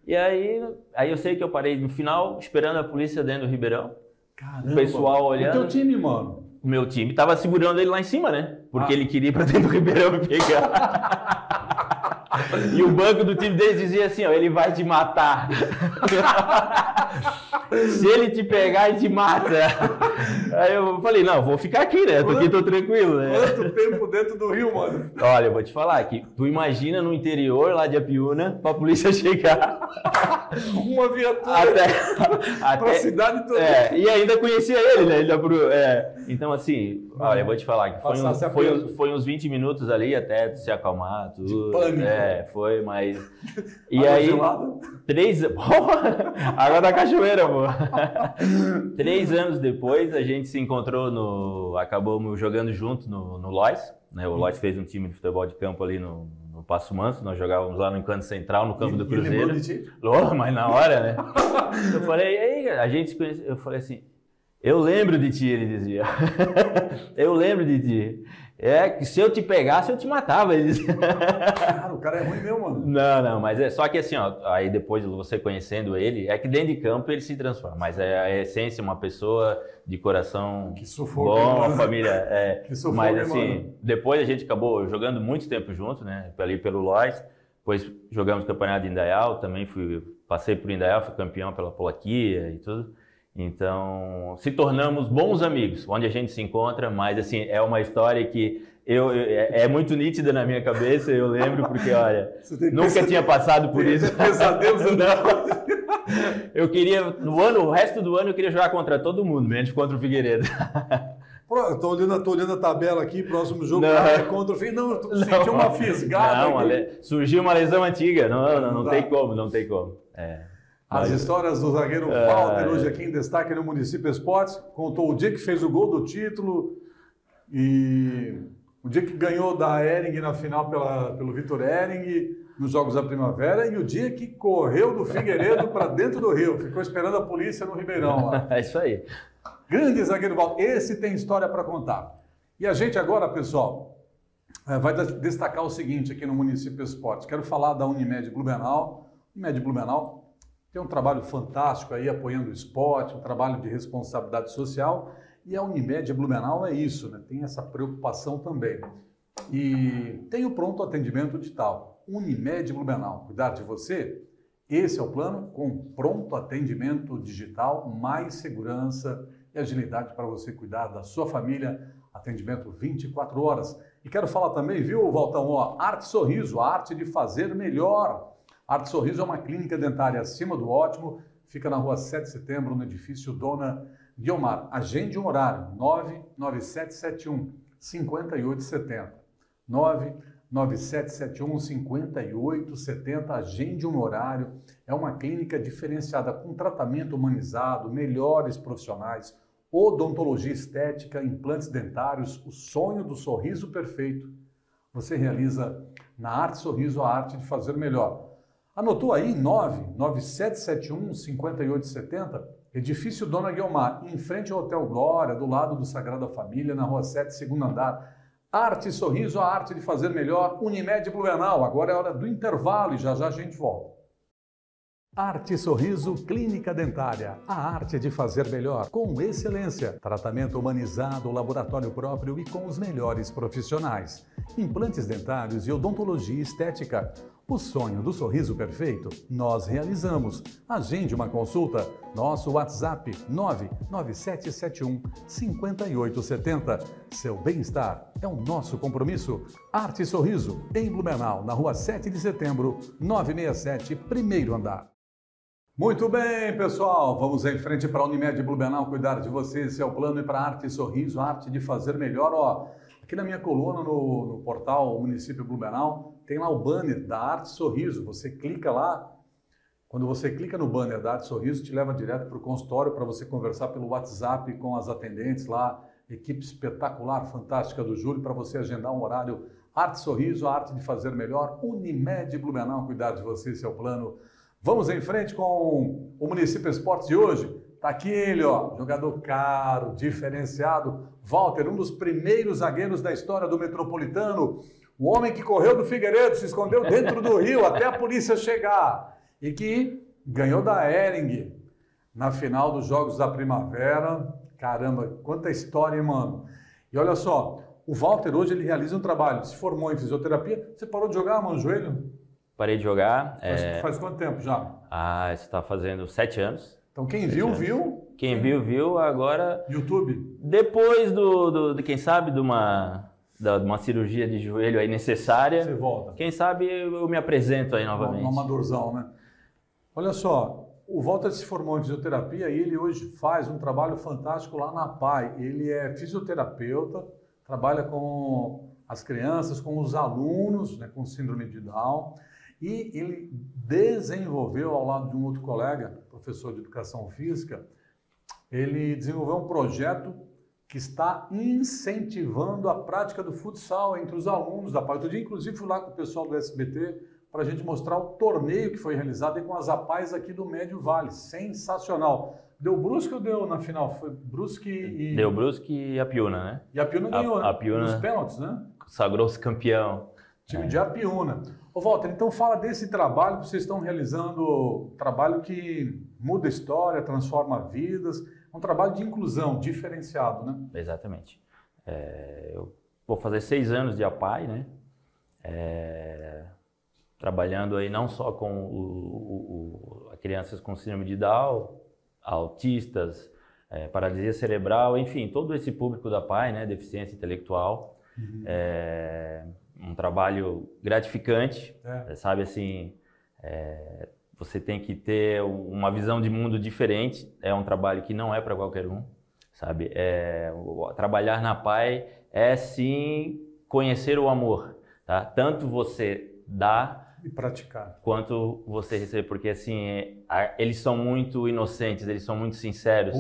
[SPEAKER 1] E aí eu sei que eu parei no final, esperando a polícia dentro do Ribeirão.
[SPEAKER 2] Caramba.
[SPEAKER 1] O pessoal olhando.
[SPEAKER 2] E teu time, mano?
[SPEAKER 1] O meu time tava segurando ele lá em cima, né? Porque ele queria ir pra dentro do Ribeirão e pegar. E o banco do time deles dizia assim, ó, ele vai te matar. Se ele te pegar, ele te mata. Aí eu falei, não, vou ficar aqui, né? Tô tranquilo, né?
[SPEAKER 2] Quanto tempo dentro do Rio, mano?
[SPEAKER 1] Olha, eu vou te falar que tu imagina no interior lá de Apiúna, pra polícia chegar.
[SPEAKER 2] Uma viatura
[SPEAKER 1] até
[SPEAKER 2] pra cidade toda.
[SPEAKER 1] E ainda conhecia ele, né? Então, assim, olha, eu vou te falar que foi uns 20 minutos ali até se acalmar, tudo.
[SPEAKER 2] De pânico.
[SPEAKER 1] Foi, mas... E aí... Água da cachoeira, amor. 3 anos depois, a gente se encontrou acabamos jogando junto no Lois, né? O Lois fez um time de futebol de campo ali no Passo Manso, nós jogávamos lá no Encanto Central, no campo do Cruzeiro. Mas na hora, né? Eu falei, aí, a gente se conheceu, eu falei assim, eu lembro de ti, ele dizia. Eu lembro de ti. Que se eu te pegasse, eu te matava, ele dizia.
[SPEAKER 2] Cara, o cara é ruim mesmo, mano.
[SPEAKER 1] Não, mas só que assim, ó, aí depois você conhecendo ele, é que dentro de campo ele se transforma, mas a essência, uma pessoa de coração bom, a família, mas assim, depois a gente acabou jogando muito tempo junto, né, ali pelo Lois, depois jogamos campeonato de Indaial, também passei por Indaial, fui campeão pela Polaquia e tudo. Então, se tornamos bons amigos, onde a gente se encontra, mas assim, é uma história que é muito nítida na minha cabeça, eu lembro, porque, olha, nunca tinha passado por isso.
[SPEAKER 2] Pesadelos
[SPEAKER 1] Eu queria, o resto do ano eu queria jogar contra todo mundo, menos contra o Figueiredo.
[SPEAKER 2] Tô olhando a tabela aqui, próximo jogo contra o Figueiredo. Não, senti uma fisgada.
[SPEAKER 1] Surgiu uma lesão antiga, não tem como.
[SPEAKER 2] As histórias do zagueiro Walter, hoje aqui em destaque no Município Esportes, contou o dia que fez o gol do título e o dia que ganhou da Hering na final pelo Vitor Hering, nos Jogos da Primavera, e o dia que correu do Figueiredo para dentro do Rio, ficou esperando a polícia no Ribeirão lá.
[SPEAKER 1] É isso aí.
[SPEAKER 2] Grande zagueiro Walter, esse tem história para contar. E a gente agora, pessoal, vai destacar o seguinte aqui no Município Esporte. Quero falar da Unimed Blumenau. Unimed Blumenau tem um trabalho fantástico aí apoiando o esporte, um trabalho de responsabilidade social. E a Unimed Blumenau é isso, né? Tem essa preocupação também. E tem o pronto atendimento digital. Unimed Blumenau, cuidar de você? Esse é o plano com pronto atendimento digital, mais segurança e agilidade para você cuidar da sua família. Atendimento 24 horas. E quero falar também, viu, Valtão? Ó, Arte Sorriso, a arte de fazer melhor. Arte Sorriso é uma clínica dentária acima do ótimo. Fica na rua 7 de setembro, no edifício Dona Guiomar. Agende um horário, 99771 5870. 99771 5870. Agende um horário. É uma clínica diferenciada com tratamento humanizado, melhores profissionais, odontologia estética, implantes dentários, o sonho do sorriso perfeito. Você realiza na Arte Sorriso a arte de fazer melhor. Anotou aí? 99771 5870, edifício Dona Guiomar, em frente ao Hotel Glória, do lado do Sagrada Família, na rua 7, segundo andar. Arte Sorriso, a arte de fazer melhor. Unimed Blumenau. Agora é hora do intervalo e já já a gente volta. Arte Sorriso Clínica Dentária, a arte de fazer melhor, com excelência, tratamento humanizado, laboratório próprio e com os melhores profissionais, implantes dentários e odontologia estética. O sonho do sorriso perfeito, nós realizamos. Agende uma consulta. Nosso WhatsApp 99771 5870. Seu bem-estar é o nosso compromisso. Arte Sorriso, em Blumenau, na rua 7 de setembro, 967, primeiro andar. Muito bem, pessoal, vamos em frente para a Unimed Blumenau cuidar de vocês. Esse é o plano e para a Arte Sorriso, a arte de fazer melhor. Ó, aqui na minha coluna no portal Município Blumenau, tem lá o banner da Arte Sorriso. Você clica lá, quando você clica no banner da Arte Sorriso, te leva direto para o consultório para você conversar pelo WhatsApp com as atendentes lá, equipe espetacular, fantástica do Júlio, para você agendar um horário. Arte Sorriso, a arte de fazer melhor. Unimed Blumenau cuidar de você, esse é o plano. Vamos em frente com o Município Esportes de hoje. Tá aqui ele, ó, jogador caro, diferenciado, Walter, um dos primeiros zagueiros da história do Metropolitano, o homem que correu do Figueiredo, se escondeu dentro do rio até a polícia chegar e que ganhou da Hering na final dos Jogos da Primavera. Caramba, quanta história, hein, mano? E olha só, o Walter hoje ele realiza um trabalho, se formou em fisioterapia. Você parou de jogar, mano, joelho?
[SPEAKER 1] Parei de jogar.
[SPEAKER 2] Faz quanto tempo já?
[SPEAKER 1] Isso está fazendo 7 anos.
[SPEAKER 2] Então quem viu, viu.
[SPEAKER 1] Quem viu, viu. Agora...
[SPEAKER 2] YouTube?
[SPEAKER 1] Depois de quem sabe, de uma cirurgia de joelho aí necessária.
[SPEAKER 2] Você volta.
[SPEAKER 1] Quem sabe eu me apresento aí novamente.
[SPEAKER 2] Um amadorzão, né? Olha só, o Walter se formou em fisioterapia e ele hoje faz um trabalho fantástico lá na PAI. Ele é fisioterapeuta, trabalha com as crianças, com os alunos, né, com síndrome de Down. E ele desenvolveu, ao lado de um outro colega, professor de educação física, ele desenvolveu um projeto que está incentivando a prática do futsal entre os alunos da PAI. Outro dia, inclusive, fui lá com o pessoal do SBT para a gente mostrar o torneio que foi realizado aí com as APAIs aqui do Médio Vale. Sensacional. Deu Brusque ou deu na final? Foi Brusque e...
[SPEAKER 1] Deu Brusque e a Piúna, né?
[SPEAKER 2] E a Piúna ganhou, né?
[SPEAKER 1] A Piúna...
[SPEAKER 2] Nos pênaltis, né?
[SPEAKER 1] Sagrou-se campeão.
[SPEAKER 2] Time de Apiúna. Ô Walter, então fala desse trabalho que vocês estão realizando, trabalho que muda a história, transforma vidas, um trabalho de inclusão diferenciado, né?
[SPEAKER 1] Exatamente. Eu vou fazer 6 anos de APAI, né? Trabalhando aí não só com crianças com síndrome de Down, autistas, paralisia cerebral, enfim, todo esse público da APAI, né? Deficiência intelectual. Uhum. Um trabalho gratificante, sabe, assim, você tem que ter uma visão de mundo diferente, é um trabalho que não é para qualquer um, sabe, trabalhar na PAI é sim conhecer o amor, tá? Tanto você dá
[SPEAKER 2] e praticar,
[SPEAKER 1] quanto você receber, porque assim, eles são muito inocentes, eles são muito sinceros,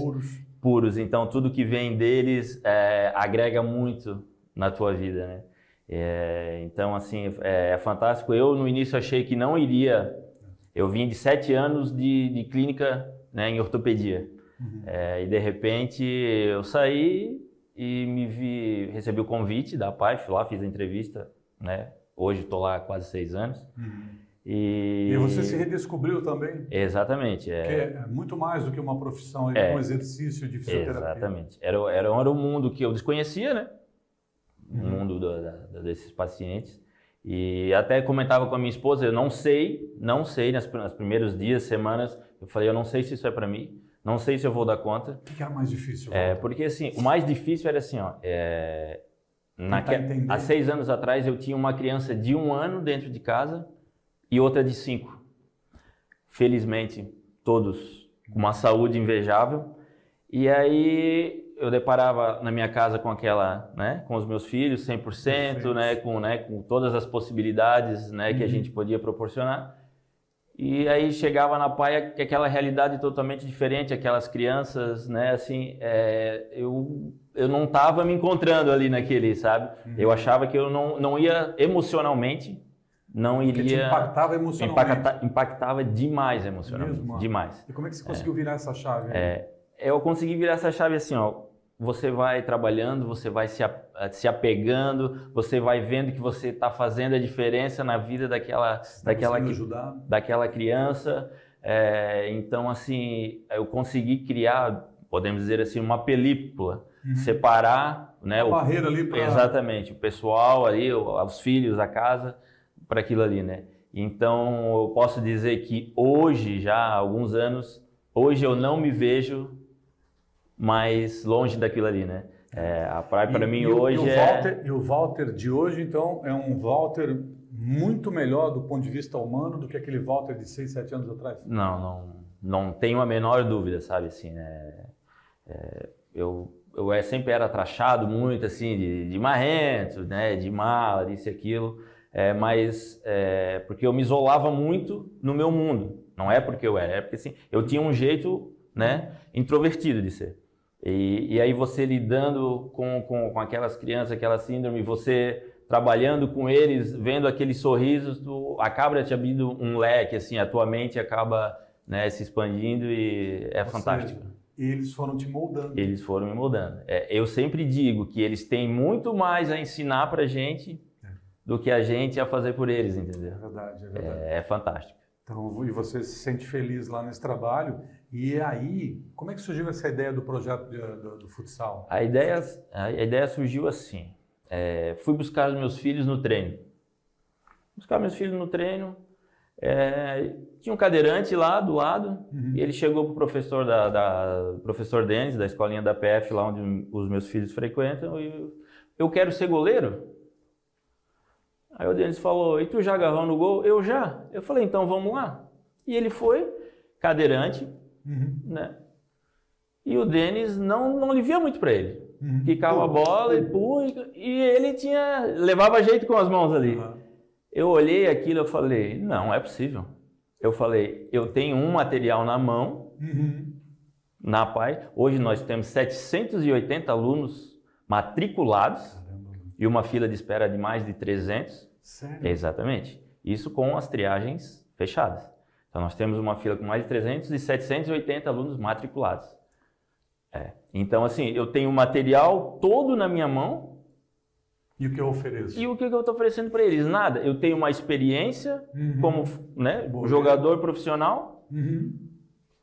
[SPEAKER 1] puros, então tudo que vem deles agrega muito na tua vida, né? Então, assim, é fantástico. Eu, no início, achei que não iria... Eu vim de 7 anos de clínica, né, em ortopedia. Uhum. E, de repente, eu saí e recebi o convite da PAI, fui lá, fiz a entrevista né? Hoje estou lá há quase 6 anos.
[SPEAKER 2] E você se redescobriu também?
[SPEAKER 1] Exatamente.
[SPEAKER 2] Que é muito mais do que uma profissão, é um exercício de fisioterapia.
[SPEAKER 1] Exatamente. Era um mundo que eu desconhecia, né? O mundo desses pacientes. E até comentava com a minha esposa, eu não sei, nos primeiros dias, semanas, eu falei, eu não sei se isso é para mim, não sei se eu vou dar conta.
[SPEAKER 2] O que era mais difícil?
[SPEAKER 1] Porque assim, o mais difícil era assim, ó, há 6 anos atrás eu tinha uma criança de 1 ano dentro de casa e outra de 5. Felizmente, todos com uma saúde invejável. E aí eu deparava na minha casa com aquela, né, com os meus filhos 100%, né, com todas as possibilidades, né, que a gente podia proporcionar. E aí chegava na Paia que aquela realidade totalmente diferente, aquelas crianças, né, assim, eu não estava me encontrando ali naquele, sabe? Eu achava que eu não ia emocionalmente, não iria...
[SPEAKER 2] Porque te impactava emocionalmente.
[SPEAKER 1] Impactava demais emocionalmente,
[SPEAKER 2] mesmo?
[SPEAKER 1] demais.
[SPEAKER 2] E como é que você conseguiu virar essa chave?
[SPEAKER 1] Eu consegui virar essa chave assim, ó, você vai trabalhando, você vai se apegando, você vai vendo que você está fazendo a diferença na vida daquela criança. Então, assim, eu consegui criar, podemos dizer assim, uma película, separar, né,
[SPEAKER 2] uma barreira ali para...
[SPEAKER 1] Exatamente, o pessoal ali, os filhos, a casa, para aquilo ali, né? Então, eu posso dizer que hoje, já há alguns anos, hoje eu não me vejo mais longe daquilo ali, né? A praia para mim hoje
[SPEAKER 2] E o Walter de hoje, então, é um Walter muito melhor do ponto de vista humano do que aquele Walter de 6, 7 anos atrás?
[SPEAKER 1] Não tenho a menor dúvida, sabe? Assim, eu sempre era trachado muito, assim, de marrento, né? De mala, disso e aquilo. Mas porque eu me isolava muito no meu mundo. Não é porque eu era, é porque assim, eu tinha um jeito, né, introvertido de ser. E aí você lidando com aquelas crianças, aquela síndrome, você trabalhando com eles, vendo aqueles sorrisos, acaba te abrindo um leque, assim, a tua mente acaba, né, se expandindo e é fantástico.
[SPEAKER 2] Eles foram te moldando.
[SPEAKER 1] Eles foram me moldando. Eu sempre digo que eles têm muito mais a ensinar pra gente do que a gente a fazer por eles, entendeu?
[SPEAKER 2] É verdade.
[SPEAKER 1] É fantástico.
[SPEAKER 2] Então, e você se sente feliz lá nesse trabalho. E aí, como é que surgiu essa ideia do projeto do futsal?
[SPEAKER 1] A ideia surgiu assim. Fui buscar os meus filhos no treino. Tinha um cadeirante lá do lado. E ele chegou para o professor, professor Denis, da escolinha da PF, lá onde os meus filhos frequentam. E eu quero ser goleiro. Aí o Denis falou, e tu já agarrou no gol? Eu já. Eu falei, então vamos lá. E ele foi, cadeirante, né? E o Denis não alivia muito para ele. Quicava a bola e ele levava jeito com as mãos ali. Eu olhei aquilo e falei, não é possível. Eu falei, eu tenho um material na mão, na PAI. Hoje nós temos 780 alunos matriculados e uma fila de espera de mais de 300.
[SPEAKER 2] Sério?
[SPEAKER 1] Exatamente. Isso com as triagens fechadas. Então nós temos uma fila com mais de 300 e 780 alunos matriculados. Então assim, eu tenho o material todo na minha mão.
[SPEAKER 2] E o que eu ofereço?
[SPEAKER 1] E o que eu estou oferecendo para eles? Nada. Eu tenho uma experiência como, né, jogador profissional.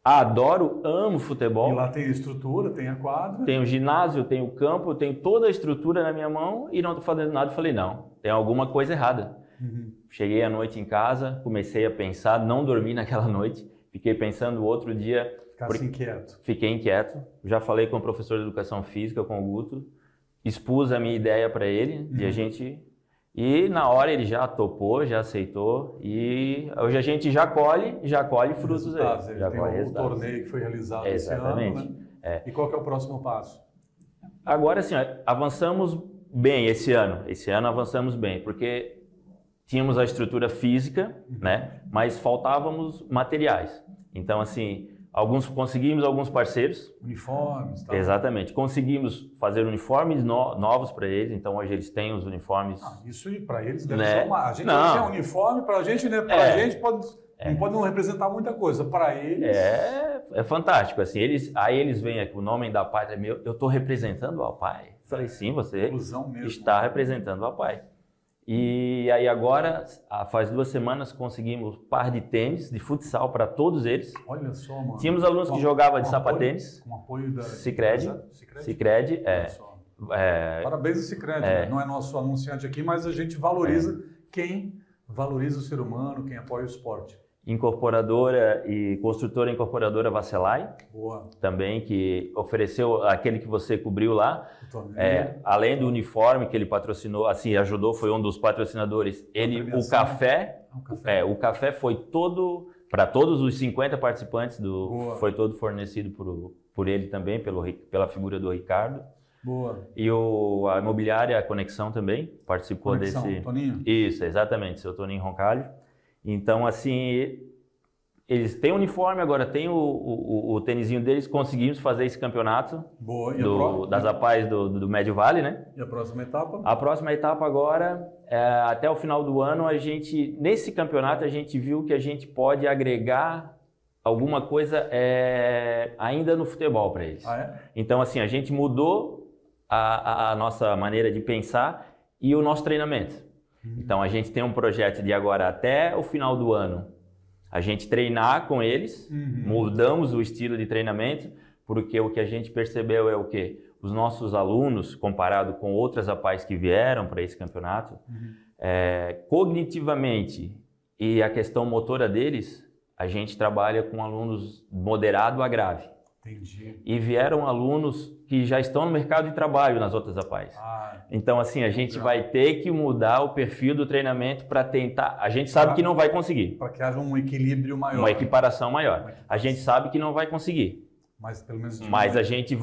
[SPEAKER 1] Adoro, amo futebol.
[SPEAKER 2] E lá tem a estrutura, tem a quadra.
[SPEAKER 1] Tem o ginásio, tem o campo, tem toda a estrutura na minha mão e não estou fazendo nada. Falei, não, tem alguma coisa errada. Cheguei à noite em casa, comecei a pensar, não dormi naquela noite. Fiquei pensando o outro dia.
[SPEAKER 2] Ficasse inquieto.
[SPEAKER 1] Fiquei inquieto. Já falei com o professor de educação física, com o Guto. Expus a minha ideia para ele, de a gente... E na hora ele já topou, já aceitou e hoje a gente já colhe frutos aí.
[SPEAKER 2] Já tem o torneio que foi realizado esse ano, né? E qual que é o próximo passo?
[SPEAKER 1] Agora sim, avançamos bem esse ano. Esse ano avançamos bem, porque tínhamos a estrutura física, né? Mas faltávamos materiais. Então assim, conseguimos alguns parceiros.
[SPEAKER 2] Uniformes, tá?
[SPEAKER 1] Exatamente. Conseguimos fazer uniformes novos para eles, então hoje eles têm os uniformes.
[SPEAKER 2] Isso para eles deve ser uma... A gente tem uniforme, para a gente, né? Para a gente pode não representar muita coisa, para eles...
[SPEAKER 1] É fantástico, assim, aí eles veem aqui, o nome da pátria é meu, eu estou representando o Alpai. Falei, sim, você está representando o Alpai. E aí agora, faz 2 semanas, conseguimos par de tênis, de futsal para todos eles.
[SPEAKER 2] Olha só, mano.
[SPEAKER 1] Tínhamos alunos que jogavam de sapatênis.
[SPEAKER 2] Com apoio da
[SPEAKER 1] Sicredi. Sicredi,
[SPEAKER 2] Parabéns ao Sicredi, né? Não é nosso anunciante aqui, mas a gente valoriza quem valoriza o ser humano, quem apoia o esporte.
[SPEAKER 1] Incorporadora e construtora incorporadora Vasselay.
[SPEAKER 2] Boa.
[SPEAKER 1] Também, que ofereceu aquele que você cobriu lá. Além do uniforme que ele patrocinou, assim, ajudou, foi um dos patrocinadores. O café foi todo, para todos os 50 participantes, foi todo fornecido por ele também, pela figura do Ricardo.
[SPEAKER 2] Boa.
[SPEAKER 1] E a imobiliária, a Conexão também, participou desse...
[SPEAKER 2] Toninho?
[SPEAKER 1] Isso, exatamente, seu Toninho Roncalho. Então, assim, eles têm o uniforme, agora tem o tênisinho deles, conseguimos fazer esse campeonato.
[SPEAKER 2] Boa.
[SPEAKER 1] Das APAES do Médio Vale, né?
[SPEAKER 2] E a próxima etapa?
[SPEAKER 1] A próxima etapa agora, até o final do ano, nesse campeonato, a gente viu que a gente pode agregar alguma coisa ainda no futebol para eles. Então, assim, a gente mudou a nossa maneira de pensar e o nosso treinamento. Então, a gente tem um projeto de agora até o final do ano, a gente treinar com eles, mudamos o estilo de treinamento, porque o que a gente percebeu é o quê? Os nossos alunos, comparado com outras APAES que vieram para esse campeonato, cognitivamente e a questão motora deles, a gente trabalha com alunos moderado a grave.
[SPEAKER 2] Entendi.
[SPEAKER 1] E vieram alunos que já estão no mercado de trabalho nas outras APAES. Então, assim, a gente vai ter que mudar o perfil do treinamento para tentar... A gente sabe que não vai conseguir.
[SPEAKER 2] Para que haja um equilíbrio maior.
[SPEAKER 1] Uma equiparação maior. A gente sabe que não vai conseguir.
[SPEAKER 2] Mas pelo menos...
[SPEAKER 1] Mas a gente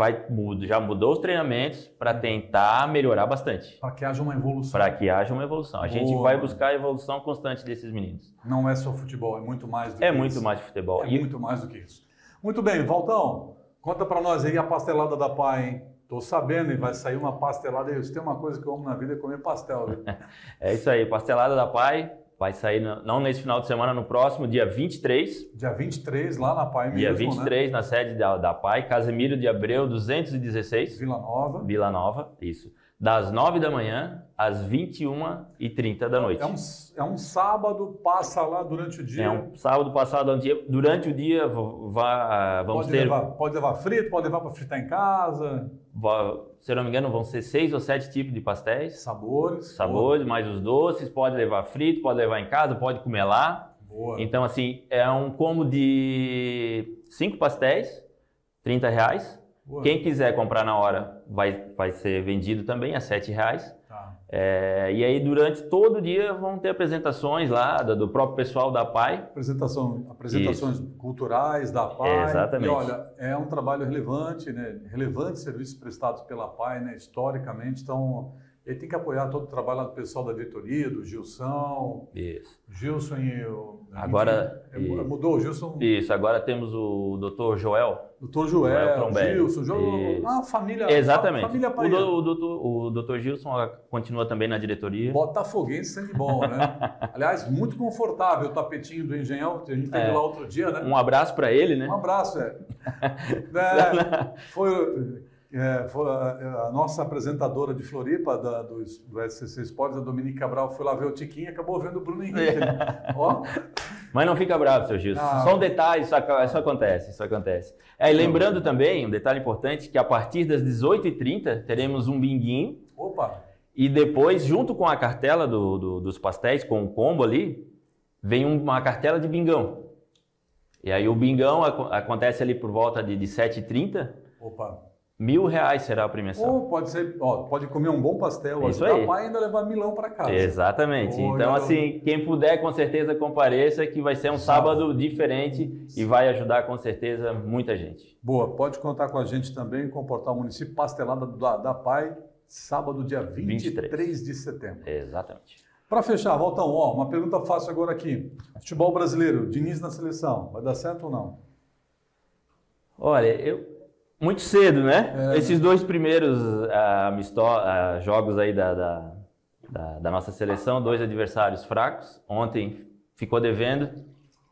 [SPEAKER 1] já mudou os treinamentos para tentar melhorar bastante.
[SPEAKER 2] Para que haja uma evolução.
[SPEAKER 1] Para que haja uma evolução. A gente vai buscar a evolução constante desses meninos.
[SPEAKER 2] Não é só futebol, é muito mais do que isso.
[SPEAKER 1] É muito mais futebol.
[SPEAKER 2] Muito mais do que isso. Muito bem, Valtão, conta para nós aí a pastelada da PAI, hein? Tô sabendo, e vai sair uma pastelada. Se tem uma coisa que eu amo na vida é comer pastel, viu?
[SPEAKER 1] É isso aí, pastelada da PAI. Vai sair, não nesse final de semana, no próximo, dia 23.
[SPEAKER 2] Dia 23, lá na PAI mesmo,
[SPEAKER 1] dia 23, né? Na sede da PAI, Casemiro de Abreu, 216.
[SPEAKER 2] Vila Nova.
[SPEAKER 1] Vila Nova, isso. Das 9 da manhã às 21h30 da noite.
[SPEAKER 2] É um sábado, passa lá durante o dia.
[SPEAKER 1] É um sábado passado durante o dia, vamos ter...
[SPEAKER 2] Pode levar frito, pode levar para fritar em casa.
[SPEAKER 1] Se eu não me engano, vão ser 6 ou 7 tipos de pastéis.
[SPEAKER 2] Sabores,
[SPEAKER 1] mais os doces. Pode levar frito, pode levar em casa, pode comer lá.
[SPEAKER 2] Boa.
[SPEAKER 1] Então, assim, é um combo de 5 pastéis, R$30. Boa. Quem quiser comprar na hora vai ser vendido também a R$7.
[SPEAKER 2] Tá.
[SPEAKER 1] E aí, durante todo o dia, vão ter apresentações lá do próprio pessoal da PAI.
[SPEAKER 2] Apresentações culturais da PAI.
[SPEAKER 1] Exatamente.
[SPEAKER 2] E olha, é um trabalho relevante, né? Relevantes serviços prestados pela PAI, né? Historicamente. Então, ele tem que apoiar todo o trabalho lá do pessoal da diretoria, do Gilson.
[SPEAKER 1] Isso.
[SPEAKER 2] Gilson e
[SPEAKER 1] agora
[SPEAKER 2] mudou o Gilson.
[SPEAKER 1] Isso, agora temos o Dr. Joel.
[SPEAKER 2] Dr. Joel, Gilson, família.
[SPEAKER 1] Exatamente.
[SPEAKER 2] Família PAI.
[SPEAKER 1] O Dr. Gilson continua também na diretoria.
[SPEAKER 2] Botafoguense sangue bom, né? Aliás, muito confortável o tapetinho do Engenhão, que a gente teve lá outro dia, né?
[SPEAKER 1] Um abraço para ele, né?
[SPEAKER 2] Um abraço, Foi a nossa apresentadora de Floripa, do SCC Esportes, a Dominique Cabral, foi lá ver o Tiquinho e acabou vendo o Bruno Henrique. Ó.
[SPEAKER 1] Mas não fica bravo, seu Gilson. Só um detalhe, isso acontece. E lembrando também, um detalhe importante, que a partir das 18h30 teremos um binguinho.
[SPEAKER 2] Opa!
[SPEAKER 1] E depois, junto com a cartela dos pastéis, com o combo ali, vem uma cartela de bingão. E aí o bingão acontece ali por volta de 7h30.
[SPEAKER 2] Opa!
[SPEAKER 1] R$1.000 será a premiação.
[SPEAKER 2] Pode ser, pode comer um bom pastel,
[SPEAKER 1] isso aí.
[SPEAKER 2] E ainda levar milão para casa.
[SPEAKER 1] Exatamente. Então, assim, quem puder, com certeza compareça, que vai ser um sábado diferente e vai ajudar, com certeza, muita gente.
[SPEAKER 2] Boa, pode contar com a gente também com o Portal Município, pastelada da PAI, sábado, dia 23 de setembro.
[SPEAKER 1] Exatamente.
[SPEAKER 2] Para fechar, Valtão, uma pergunta fácil agora aqui. Futebol brasileiro, Diniz na seleção, vai dar certo ou não?
[SPEAKER 1] Olha, muito cedo, né? Esses 2 primeiros jogos aí da nossa seleção, 2 adversários fracos. Ontem ficou devendo.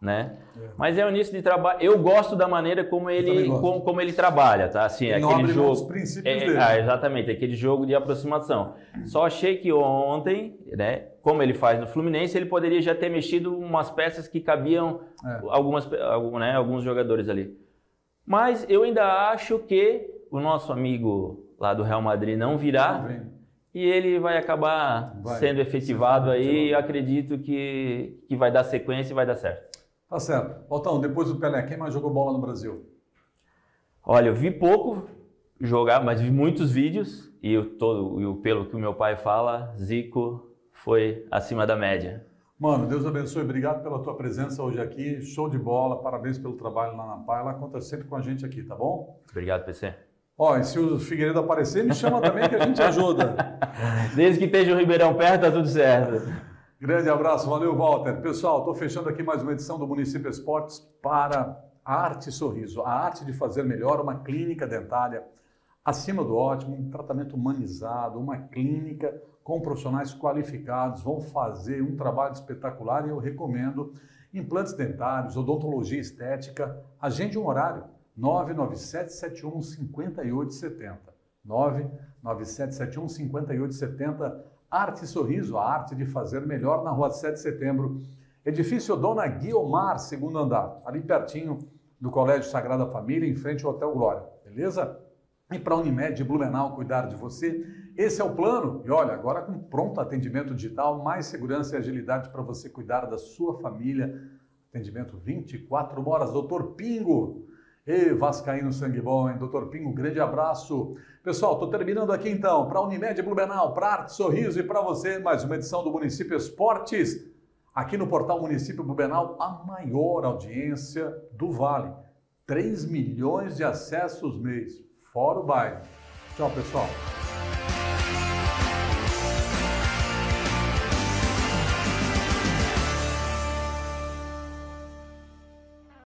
[SPEAKER 1] né? Mas é o início de trabalho. Eu gosto da maneira como ele trabalha, tá? Assim,
[SPEAKER 2] ele
[SPEAKER 1] aquele jogo.
[SPEAKER 2] Os princípios dele.
[SPEAKER 1] Exatamente, aquele jogo de aproximação. Só achei que ontem, né, como ele faz no Fluminense, ele poderia já ter mexido umas peças que cabiam alguns jogadores ali. Mas eu ainda acho que o nosso amigo lá do Real Madrid não virá. E ele vai acabar sendo efetivado aí, e acredito que vai dar sequência e vai dar certo.
[SPEAKER 2] Tá certo. Altão, depois do Pelé, quem mais jogou bola no Brasil?
[SPEAKER 1] Olha, eu vi pouco jogar, mas vi muitos vídeos e pelo que o meu pai fala, Zico foi acima da média.
[SPEAKER 2] Mano, Deus abençoe, obrigado pela tua presença hoje aqui, show de bola, parabéns pelo trabalho lá na PAI, ela conta sempre com a gente aqui, tá bom?
[SPEAKER 1] Obrigado, PC.
[SPEAKER 2] Ó, e se o Figueiredo aparecer, me chama também que a gente ajuda.
[SPEAKER 1] Desde que esteja o Ribeirão perto, tá tudo certo.
[SPEAKER 2] Grande abraço, valeu, Walter. Pessoal, estou fechando aqui mais uma edição do Município Esportes para a Arte Sorriso. A arte de fazer melhor, uma clínica dentária acima do ótimo, um tratamento humanizado, uma clínica com profissionais qualificados, vão fazer um trabalho espetacular e eu recomendo implantes dentários, odontologia estética. Agende um horário, 997715870. 997715870. Arte Sorriso, a arte de fazer melhor, na rua 7 de setembro, edifício Dona Guiomar, segundo andar, ali pertinho do Colégio Sagrada Família, em frente ao Hotel Glória, beleza? E para a Unimed Blumenau cuidar de você, esse é o plano. E olha, agora com pronto atendimento digital, mais segurança e agilidade para você cuidar da sua família. Atendimento 24 horas, Dr. Pingo. Ei, vascaíno sangue bom, hein? Dr. Pingo, grande abraço. Pessoal, estou terminando aqui então, para a Unimed Blumenau, para Arte Sorriso e para você, mais uma edição do Município Esportes, aqui no portal Município Blumenau, a maior audiência do Vale. 3 milhões de acessos mês, fora o baile. Tchau, pessoal.